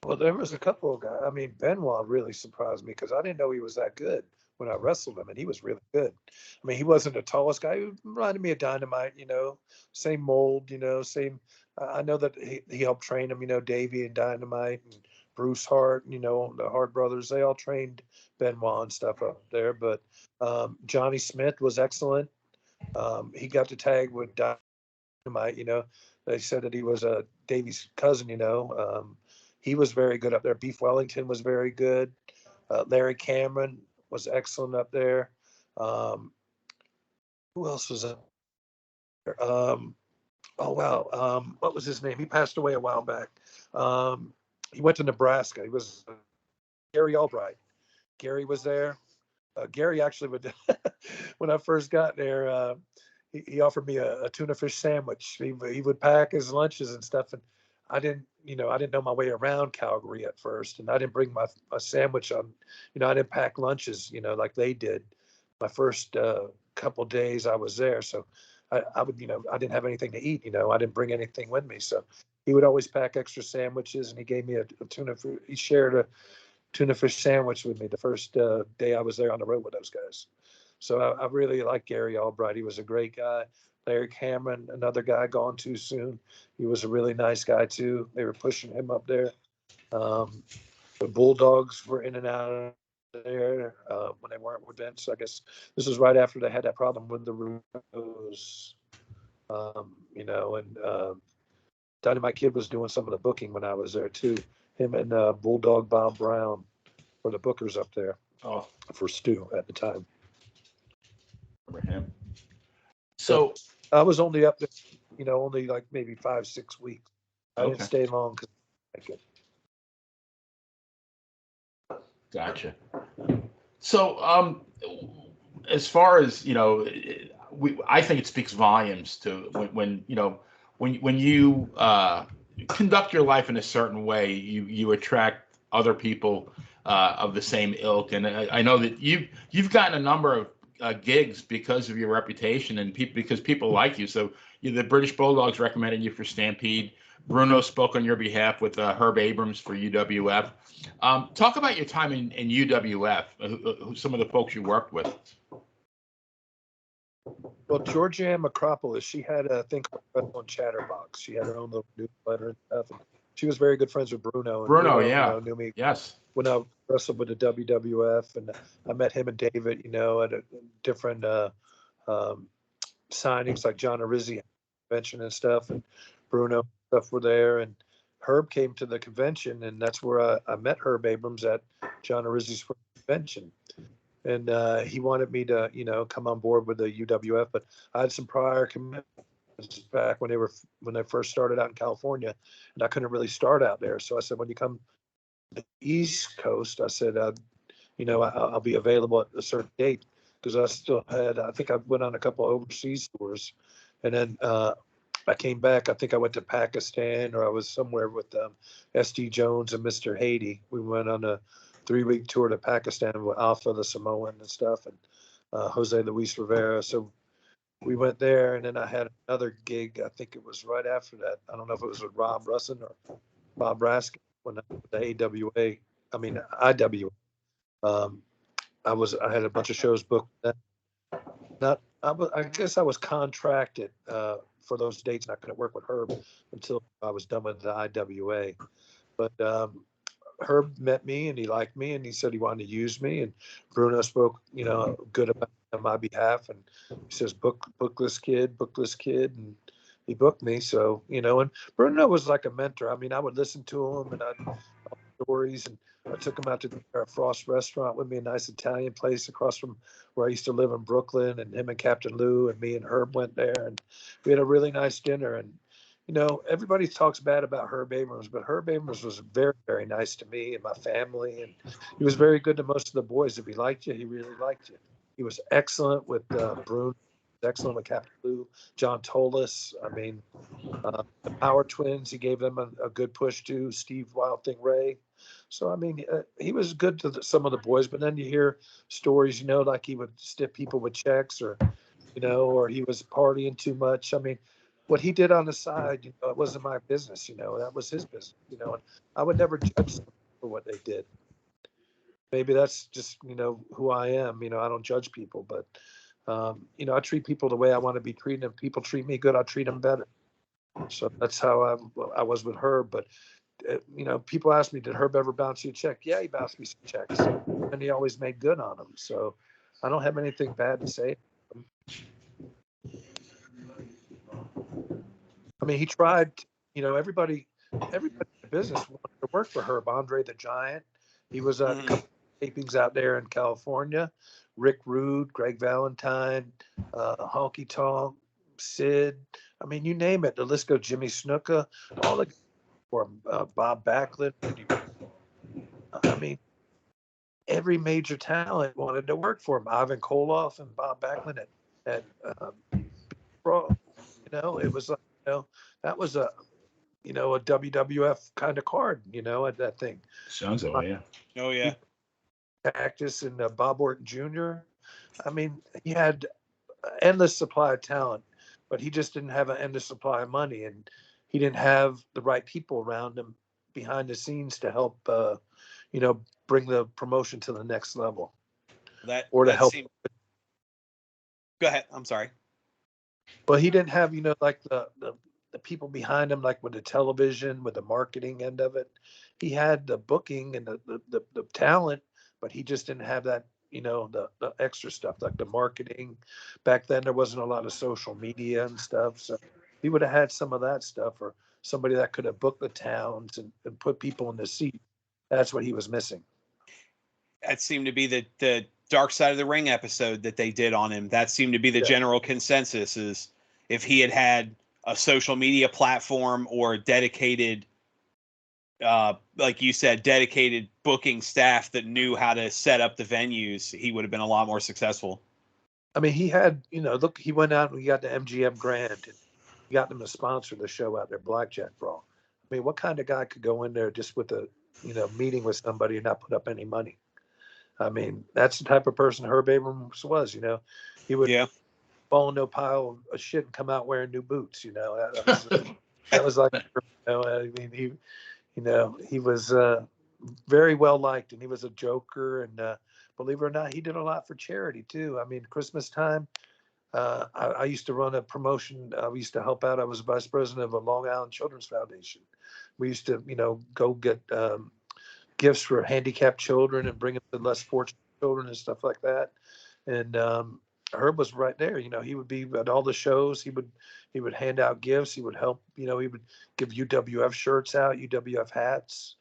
Well, there was a couple of guys. I mean, Benoit really surprised me because I didn't know he was that good when I wrestled him, and he was really good. I mean, he wasn't the tallest guy. He reminded me of Dynamite, same mold, same. I know that he helped train him, Davey and Dynamite and Bruce Hart, the Hart brothers. They all trained Benoit and stuff up there. But Johnny Smith was excellent. He got to tag with Dynamite, They said that he was Davey's cousin, he was very good up there. Beef Wellington was very good. Larry Cameron was excellent up there. Who else was up there? Oh, wow. What was his name? He passed away a while back. He went to Nebraska. He was Gary Albright. Gary was there. Gary actually would, when I first got there, he offered me a tuna fish sandwich. He would pack his lunches and stuff. And I didn't know my way around Calgary at first. And I didn't bring my sandwich on, I didn't pack lunches, like they did my first couple days I was there. So I would, I didn't have anything to eat, I didn't bring anything with me. So he would always pack extra sandwiches, and he gave me a tuna fish. He shared a tuna fish sandwich with me the first day I was there on the road with those guys. So I really like Gary Albright. He was a great guy. Larry Cameron, another guy gone too soon. He was a really nice guy too. They were pushing him up there. The Bulldogs were in and out of there when they weren't with Vince. I guess this was right after they had that problem with the Rose, and Dynamite Kid was doing some of the booking when I was there too. Him and Bulldog Bob Brown were the bookers up there for Stu at the time. Remember him? So I was only up there, only like maybe 5-6 weeks. I didn't stay long because I could. Gotcha. So, as far as I think it speaks volumes to when you conduct your life in a certain way, you attract other people of the same ilk, and I know that you've gotten a number of gigs because of your reputation and because people like you. So the British Bulldogs recommended you for Stampede. Bruno spoke on your behalf with Herb Abrams for UWF. Talk about your time in UWF, some of the folks you worked with. Well, Georgianne Macropolis, she had a thing called Chatterbox. She had her own little newsletter and stuff. And she was very good friends with Bruno. And Bruno, knew me. Yes. When I wrestled with the WWF, and I met him and David, at a different signings like John Arizzi convention and stuff, and Bruno stuff were there, and Herb came to the convention, and that's where I met Herb Abrams at John Arizzi's convention, and he wanted me to come on board with the UWF, but I had some prior commitments back when they first started out in California, and I couldn't really start out there, so I said, when you come to the East Coast, I said, I'll be available at a certain date, because I think I went on a couple of overseas tours, and then I came back. I think I went to Pakistan, or I was somewhere with S.D. Jones and Mr. Haiti. We went on a 3-week tour to Pakistan with Alpha the Samoan and stuff, and Jose Luis Rivera. So we went there, and then I had another gig. I think it was right after that. I don't know if it was with Rob Russin or Bob Raskin when the AWA. I mean IWA. I had a bunch of shows booked. I guess I was contracted for those dates, and I couldn't work with Herb until I was done with the IWA. But Herb met me, and he liked me, and he said he wanted to use me. And Bruno spoke, good about on my behalf, and he says, book this kid, and he booked me. So, and Bruno was like a mentor. I mean, I would listen to him, and I'd stories, and I took him out to Frost Restaurant with me, a nice Italian place across from where I used to live in Brooklyn, and him and Captain Lou and me and Herb went there, and we had a really nice dinner. And everybody talks bad about Herb Abrams, but Herb Abrams was very, very nice to me and my family, and he was very good to most of the boys. If he liked you, he really liked you. He was excellent with Bruno. excellent with Captain Lou, John Tolis. I mean, the Power Twins, he gave them a good push to Steve Wild Thing Ray. So I mean, he was good to some of the boys, but then you hear stories, like he would stiff people with checks, or or he was partying too much. I mean, what he did on the side, it wasn't my business. That was his business. And I would never judge someone for what they did. Maybe that's just who I am. I don't judge people, but I treat people the way I want to be treated. If people treat me good, I treat them better. So that's how I was with Herb. But people ask me, did Herb ever bounce you a check? Yeah, he bounced me some checks, and he always made good on them. So I don't have anything bad to say. I mean, he tried. Everybody in the business wanted to work for Herb. Andre the Giant. He was a couple tapings out there in California. Rick Rude, Greg Valentine, Honky Tonk, Sid. I mean, you name it. The list goes. Jimmy Snuka, all the Bob Backlund. I mean, every major talent wanted to work for him. Ivan Koloff and Bob Backlund at Pro. It was like that was a WWF kind of card. At that thing. Sounds that way, yeah. Oh yeah. Cactus and Bob Orton Jr. I mean, he had endless supply of talent, but he just didn't have an endless supply of money, and he didn't have the right people around him behind the scenes to help, bring the promotion to the next level. Or to help. Go ahead. I'm sorry. Well, he didn't have, like the people behind him, like with the television, with the marketing end of it. He had the booking and the talent, but he just didn't have that, the extra stuff, like the marketing. Back then, there wasn't a lot of social media and stuff. So he would have had some of that stuff, or somebody that could have booked the towns and put people in the seat. That's what he was missing. That seemed to be the Dark Side of the Ring episode that they did on him. That seemed to be the general consensus, is if he had a social media platform or dedicated, like you said, dedicated booking staff that knew how to set up the venues, he would have been a lot more successful. I mean, he had, look, he went out and he got the MGM Grand, and he got them to sponsor the show out there, Blackjack Brawl. I mean, what kind of guy could go in there just with a, meeting with somebody and not put up any money? I mean, that's the type of person Herb Abrams was. He would fall into a pile of shit and come out wearing new boots. That was like, I mean, he was very well liked, and he was a joker. And believe it or not, he did a lot for charity too. I mean, Christmas time, I used to run a promotion. We used to help out. I was vice president of a Long Island Children's Foundation. We used to, go get gifts for handicapped children and bring them to less fortunate children and stuff like that. And Herb was right there. He would be at all the shows. He would hand out gifts. He would help. He would give UWF shirts out, UWF hats.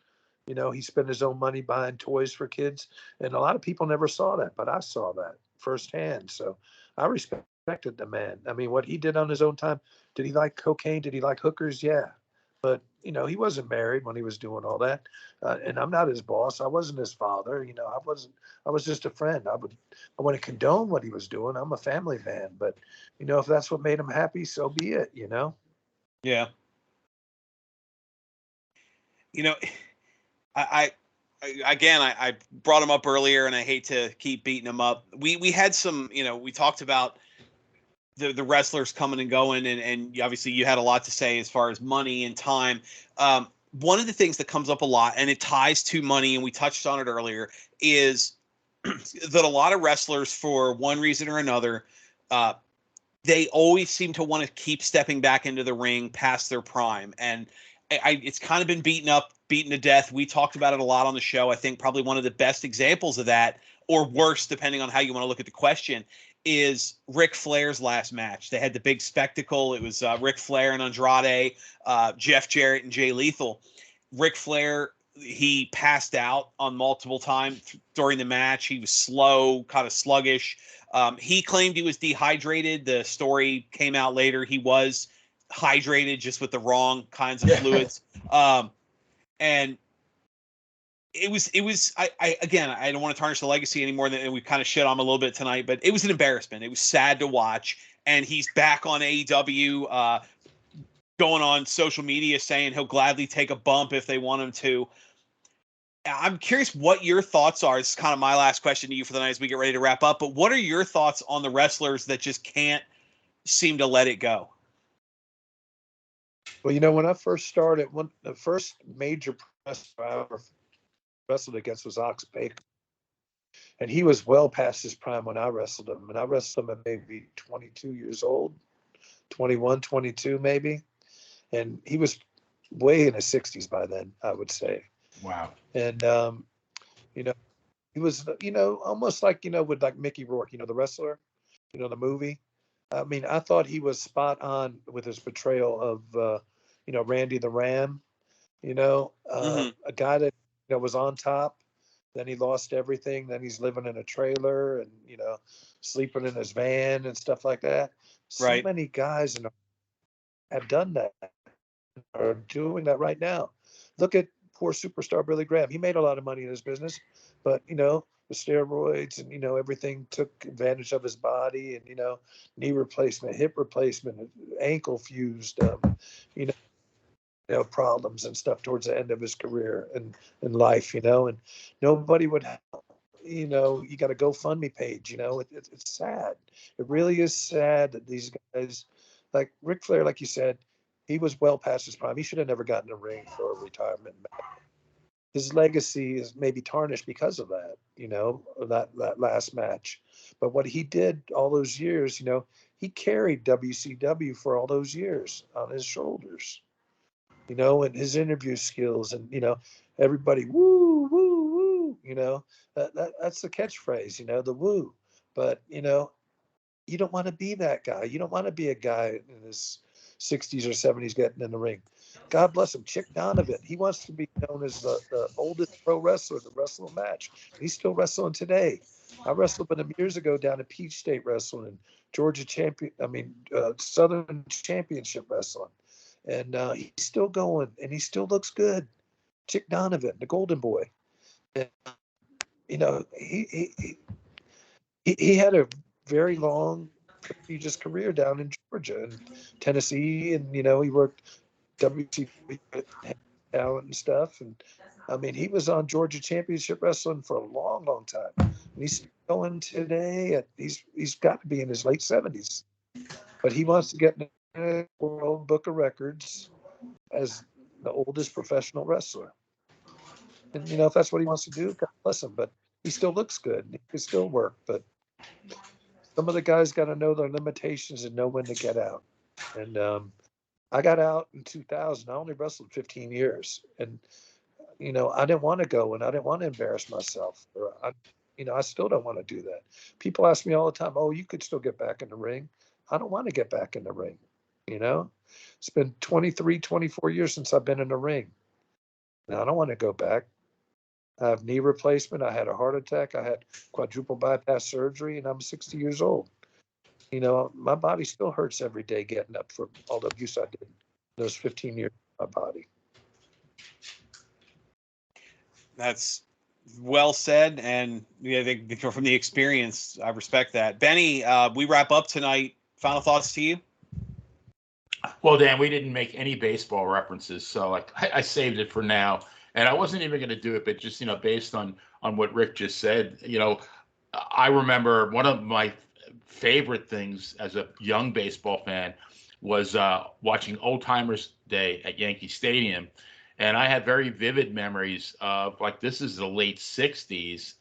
He spent his own money buying toys for kids, and a lot of people never saw that, but I saw that firsthand. So I respected the man. I mean, what he did on his own time. Did he like cocaine? Did he like hookers? Yeah. But, he wasn't married when he was doing all that. And I'm not his boss. I wasn't his father. I was just a friend. I wouldn't condone what he was doing. I'm a family man. But, if that's what made him happy, so be it, Yeah. I brought him up earlier, and I hate to keep beating him up. We had some, we talked about the wrestlers coming and going, and obviously you had a lot to say as far as money and time. One of the things that comes up a lot, and it ties to money, and we touched on it earlier, is that a lot of wrestlers, for one reason or another, they always seem to want to keep stepping back into the ring past their prime. And it's kind of been beaten to death. We talked about it a lot on the show. I think probably one of the best examples of that, or worse, depending on how you want to look at the question, is Ric Flair's last match. They had the big spectacle. It was Ric Flair and Andrade, Jeff Jarrett and Jay Lethal. Ric Flair, he passed out on multiple times during the match. He was slow, kind of sluggish. He claimed he was dehydrated. The story came out later. He was hydrated, just with the wrong kinds of fluids. And it was I don't want to tarnish the legacy any more than we kind of shit on him a little bit tonight, but it was an embarrassment. It was sad to watch. and he's back on AEW, going on social media saying he'll gladly take a bump if they want him to. I'm curious what your thoughts are. It's kind of my last question to you for the night as we get ready to wrap up. But what are your thoughts on the wrestlers that just can't seem to let it go? Well, when I first started, the first major wrestler I ever wrestled against was Ox Baker. And he was well past his prime when I wrestled him. And I wrestled him at maybe 22 years old, 21, 22 maybe. And he was way in his 60s by then, I would say. Wow. And, he was, almost like, with like Mickey Rourke, the wrestler, the movie. I mean, I thought he was spot on with his portrayal of, Randy the Ram, a guy that, was on top. Then he lost everything. Then he's living in a trailer and, sleeping in his van and stuff like that. So many guys have done that, are doing that right now. Look at poor superstar Billy Graham. He made a lot of money in his business, but, the steroids and, everything took advantage of his body and, knee replacement, hip replacement, ankle fused, problems and stuff towards the end of his career and in life, and nobody would help. You got a GoFundMe page, it's sad. It really is sad that these guys, like Ric Flair, like you said, he was well past his prime. He should have never gotten a ring for a retirement match. His legacy is maybe tarnished because of that, that last match. But what he did all those years, he carried WCW for all those years on his shoulders. And his interview skills and, everybody, woo, woo, woo, that's the catchphrase, the woo. But, you don't want to be that guy. You don't want to be a guy in his 60s or 70s getting in the ring. God bless him. Chick Donovan, he wants to be known as the oldest pro wrestler to wrestle a match. He's still wrestling today. I wrestled with him years ago down at Peach State Wrestling, Georgia Southern Championship Wrestling. And he's still going, and he still looks good. Chick Donovan, the Golden Boy. And, he had a very long, prestigious career down in Georgia and Tennessee, and he worked WCW talent and stuff. And I mean, he was on Georgia Championship Wrestling for a long, long time. And he's going today, and he's got to be in his late 70s, but he wants to get in the World Book of Records as the oldest professional wrestler. And if that's what he wants to do, God bless him. But he still looks good. He can still work. But some of the guys got to know their limitations and know when to get out. And I got out in 2000. I only wrestled 15 years, and I didn't want to go, and I didn't want to embarrass myself. I still don't want to do that. People ask me all the time, "Oh, you could still get back in the ring." I don't want to get back in the ring. It's been 23, 24 years since I've been in the ring. Now I don't want to go back. I have knee replacement. I had a heart attack. I had quadruple bypass surgery, and I'm 60 years old. My body still hurts every day getting up for all the abuse I did those 15 years of my body. That's well said. And I think from the experience, I respect that. Benny, we wrap up tonight. Final thoughts to you? Well, Dan, we didn't make any baseball references, so I saved it for now. And I wasn't even going to do it, but just, based on what Rick just said, I remember one of my favorite things as a young baseball fan was watching Old Timers Day at Yankee Stadium. And I had very vivid memories of, this is the late 60s,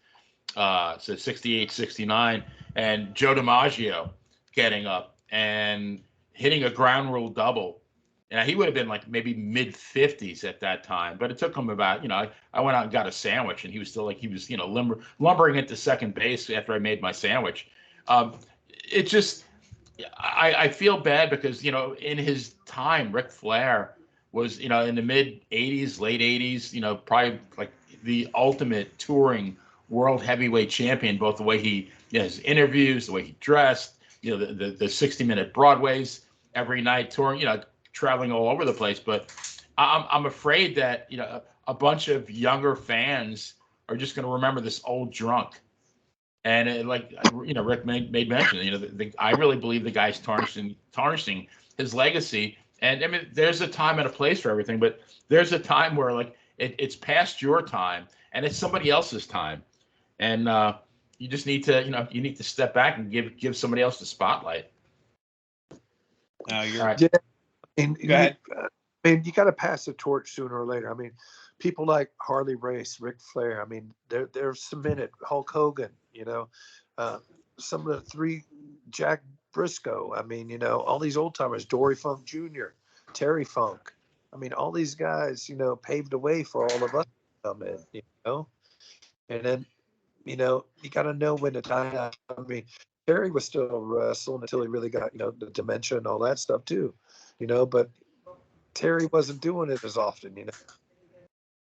so 68, 69, and Joe DiMaggio getting up and hitting a ground rule double. And he would have been maybe mid 50s at that time, but it took him about, I went out and got a sandwich, and he was still lumbering into second base after I made my sandwich. It just, I feel bad because, in his time, Ric Flair was, in the mid 80s, late 80s, probably the ultimate touring world heavyweight champion, both the way he, his interviews, the way he dressed, the 60-minute Broadways every night touring, traveling all over the place. But I'm afraid that, a bunch of younger fans are just going to remember this old drunk. And Rick made mention, I really believe the guy's tarnishing his legacy. And I mean, there's a time and a place for everything, but there's a time where like it's past your time and it's somebody else's time, and you just need to, you need to step back and give somebody else the spotlight. You're Right. Yeah, and Go ahead. you got to pass the torch sooner or later. I mean, people like Harley Race, Ric Flair. I mean, they're cemented. Hulk Hogan. Some of the three, Jack Briscoe. I mean, all these old timers, Dory Funk Jr., Terry Funk. I mean, all these guys, paved the way for all of us to come in. And then, you got to know when to die. I mean, Terry was still wrestling until he really got, the dementia and all that stuff too. But Terry wasn't doing it as often.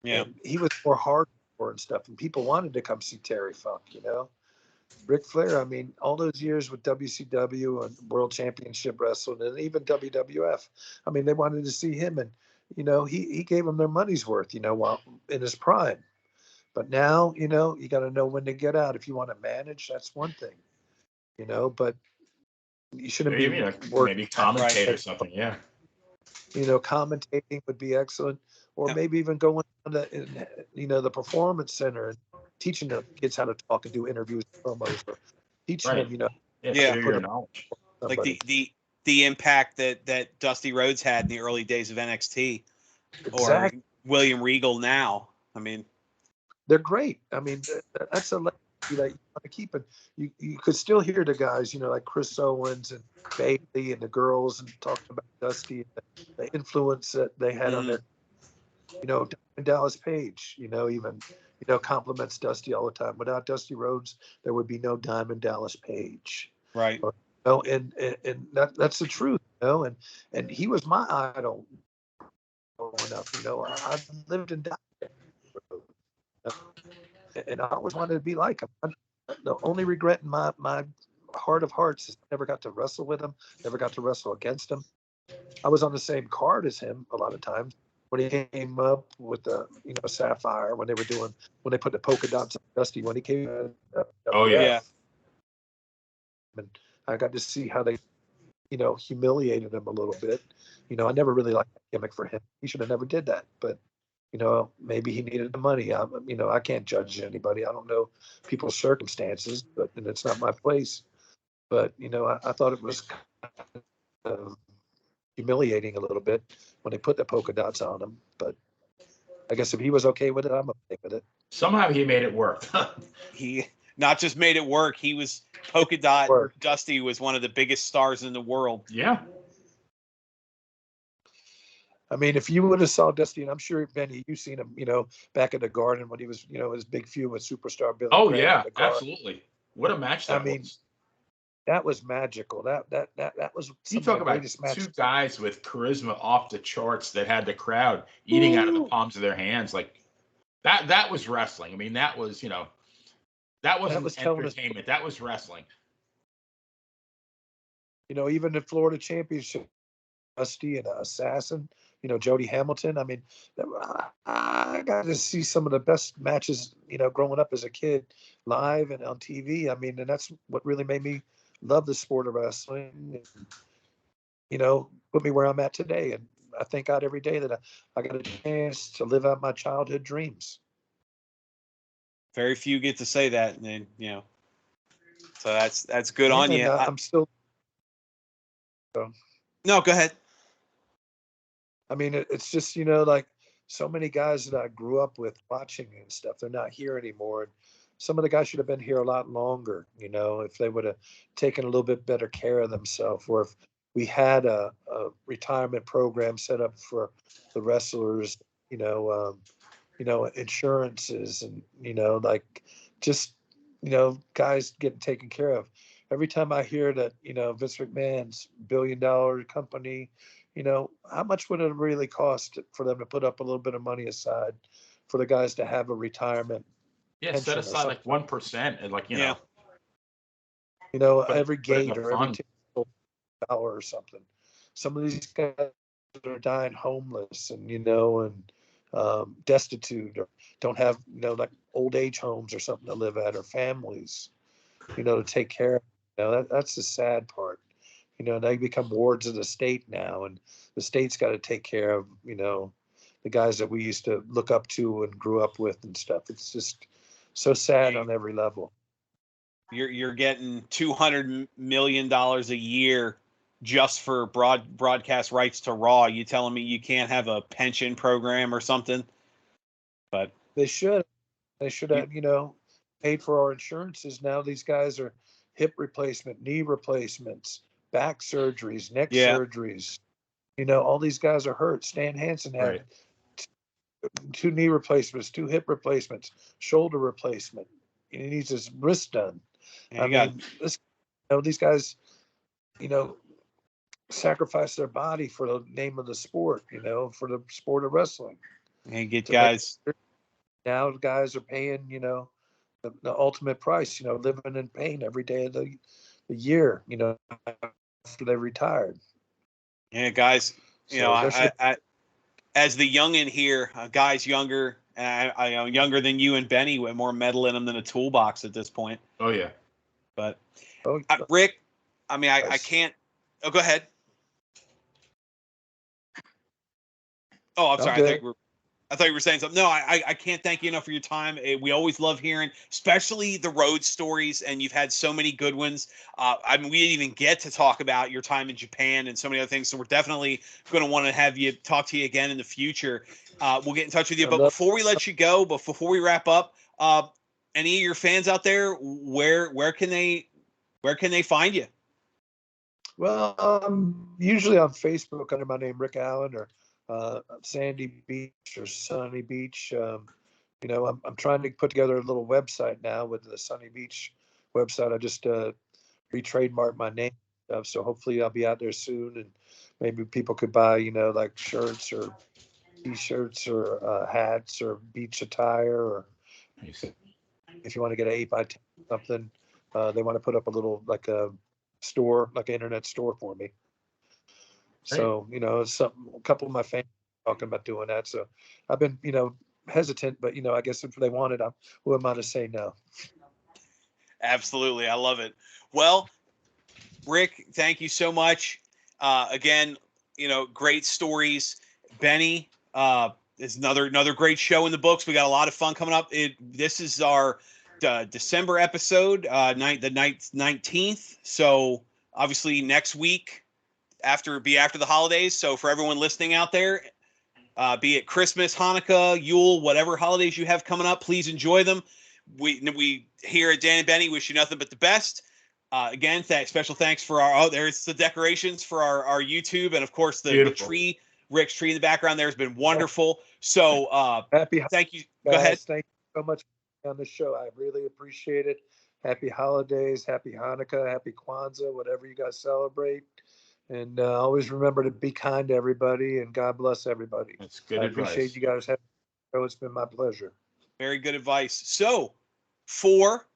Yeah. And he was more hardcore and stuff, and people wanted to come see Terry Funk. Ric Flair. I mean, all those years with WCW and World Championship Wrestling, and even WWF. I mean, they wanted to see him, and he gave them their money's worth. While in his prime. But now, you got to know when to get out. If you want to manage, that's one thing. But you shouldn't be working. Maybe commentate or something. Yeah. Commentating would be excellent, or maybe even going on the performance center and teaching the kids how to talk and do interviews, promos, or teaching them, share your knowledge. Like the impact that Dusty Rhodes had in the early days of NXT, or William Regal now. I mean, they're great. I mean, that's a legacy that you want to keep. And you could still hear the guys, like Chris Owens and Bailey and the girls, and talking about Dusty and the influence that they had on their, Dallas Page, even, compliments Dusty all the time. Without Dusty Rhodes, there would be no Diamond Dallas Page. Right. And that's the truth, and he was my idol growing up. I lived and died, and I always wanted to be like him. The only regret in my heart of hearts is I never got to wrestle with him, never got to wrestle against him. I was on the same card as him a lot of times when he came up with the Sapphire, when they put the polka dots on Dusty when he came. Oh yeah. And I got to see how they, humiliated him a little bit. I never really liked that gimmick for him. He should have never did that, but maybe he needed the money. I can't judge anybody. I don't know people's circumstances, and it's not my place. But I thought it was kind of humiliating a little bit when they put the polka dots on him. But I guess if he was okay with it, I'm okay with it. Somehow he made it work. He not just made it work. He was polka dot. Dusty was one of the biggest stars in the world. Yeah. I mean, if you would have saw Dusty, and I'm sure, Benny, you've seen him, back at the Garden when he was, his big feud with Superstar Billy. Oh, Graham yeah, absolutely. What a match that was. That was magical. That was you talk about two guys with charisma off the charts that had the crowd eating out of the palms of their hands. Like that was wrestling. I mean, that was, that wasn't entertainment. That was wrestling. Even the Florida Championship, Dusty and Assassin, Jody Hamilton. I mean, I got to see some of the best matches, growing up as a kid, live and on TV. I mean, and that's what really made me love the sport of wrestling. And, put me where I'm at today. And I thank God every day that I got a chance to live out my childhood dreams. Very few get to say that, and so that's good on you. I'm still. No, go ahead. I mean, it's just, like so many guys that I grew up with watching and stuff, they're not here anymore. And some of the guys should have been here a lot longer, if they would have taken a little bit better care of themselves, or if we had a retirement program set up for the wrestlers, insurances and, like just, guys getting taken care of. Every time I hear that, Vince McMahon's $1 billion company, how much would it really cost for them to put up a little bit of money aside for the guys to have a retirement? Yeah, set aside like 1%, and every gate or every dollar or something. Some of these guys are dying homeless and destitute, or don't have like old age homes or something to live at, or families. to take care of. That's the sad part. They become wards of the state now, and the state's got to take care of, the guys that we used to look up to and grew up with and stuff. It's just so sad on every level. You're getting $200 million a year just for broadcast rights to Raw. You telling me you can't have a pension program or something? But they should have, paid for our insurances. Now these guys are hip replacement, knee replacements, back surgeries, neck surgeries. All these guys are hurt. Stan Hansen had 2 knee replacements, 2 hip replacements, shoulder replacement. He needs his wrist done. These guys, sacrifice their body for the name of the sport, for the sport of wrestling. And get guys. Now guys are paying, the ultimate price, living in pain every day of the year, after they retired. Yeah, guys, I as the youngin here, guys younger, I younger than you and Benny, with more metal in them than a toolbox at this point. Oh yeah. But Rick, I can't. Oh, go ahead. Oh, I'm sorry. I thought you were saying something. No, I can't thank you enough for your time. We always love hearing, especially the road stories, and you've had so many good ones. We didn't even get to talk about your time in Japan and so many other things, so we're definitely going to want to have you talk to you again in the future. We'll get in touch with you. But before we let you go, before we wrap up, any of your fans out there, where can they find you? Well, usually on Facebook under my name, Rick Allen, or Sandy Beach or Sunny Beach. I'm trying to put together a little website now with the Sunny Beach website. I just re-trademarked my name stuff, so hopefully I'll be out there soon, and maybe people could buy, like shirts or T-shirts or hats or beach attire, or if you want to get an 8x10 something, they want to put up a little like a store, like an internet store for me. So, a couple of my fans are talking about doing that. So I've been, hesitant, but, I guess if they want it, who am I to say no? Absolutely. I love it. Well, Rick, thank you so much. Again, great stories. Benny, is another great show in the books. We got a lot of fun coming up. This is our December episode, the 19th. So obviously next week, after the holidays. So for everyone listening out there, be it Christmas, Hanukkah, Yule, whatever holidays you have coming up, please enjoy them. We here at Dan and Benny wish you nothing but the best. Again, special thanks for there's the decorations for our YouTube, and of course the tree, Rick's tree in the background there has been wonderful. So thank you. Go ahead. Thank you so much on the show. I really appreciate it. Happy holidays, happy Hanukkah, happy Kwanzaa, whatever you guys celebrate. And always remember to be kind to everybody, and God bless everybody. That's good advice. I appreciate you guys having me. It's been my pleasure. Very good advice. So, for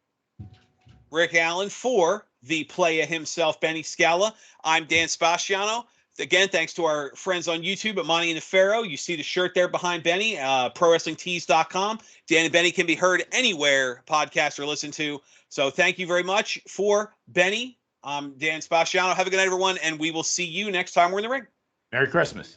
Rick Allen, for the playa himself, Benny Scala, I'm Dan Spaciano. Again, thanks to our friends on YouTube at Monty and the Pharaoh. You see the shirt there behind Benny, ProWrestlingTees.com. Dan and Benny can be heard anywhere podcasts are listened to. So thank you very much. For Benny, I'm Dan Spaciano. Have a good night, everyone, and we will see you next time we're in the ring. Merry Christmas.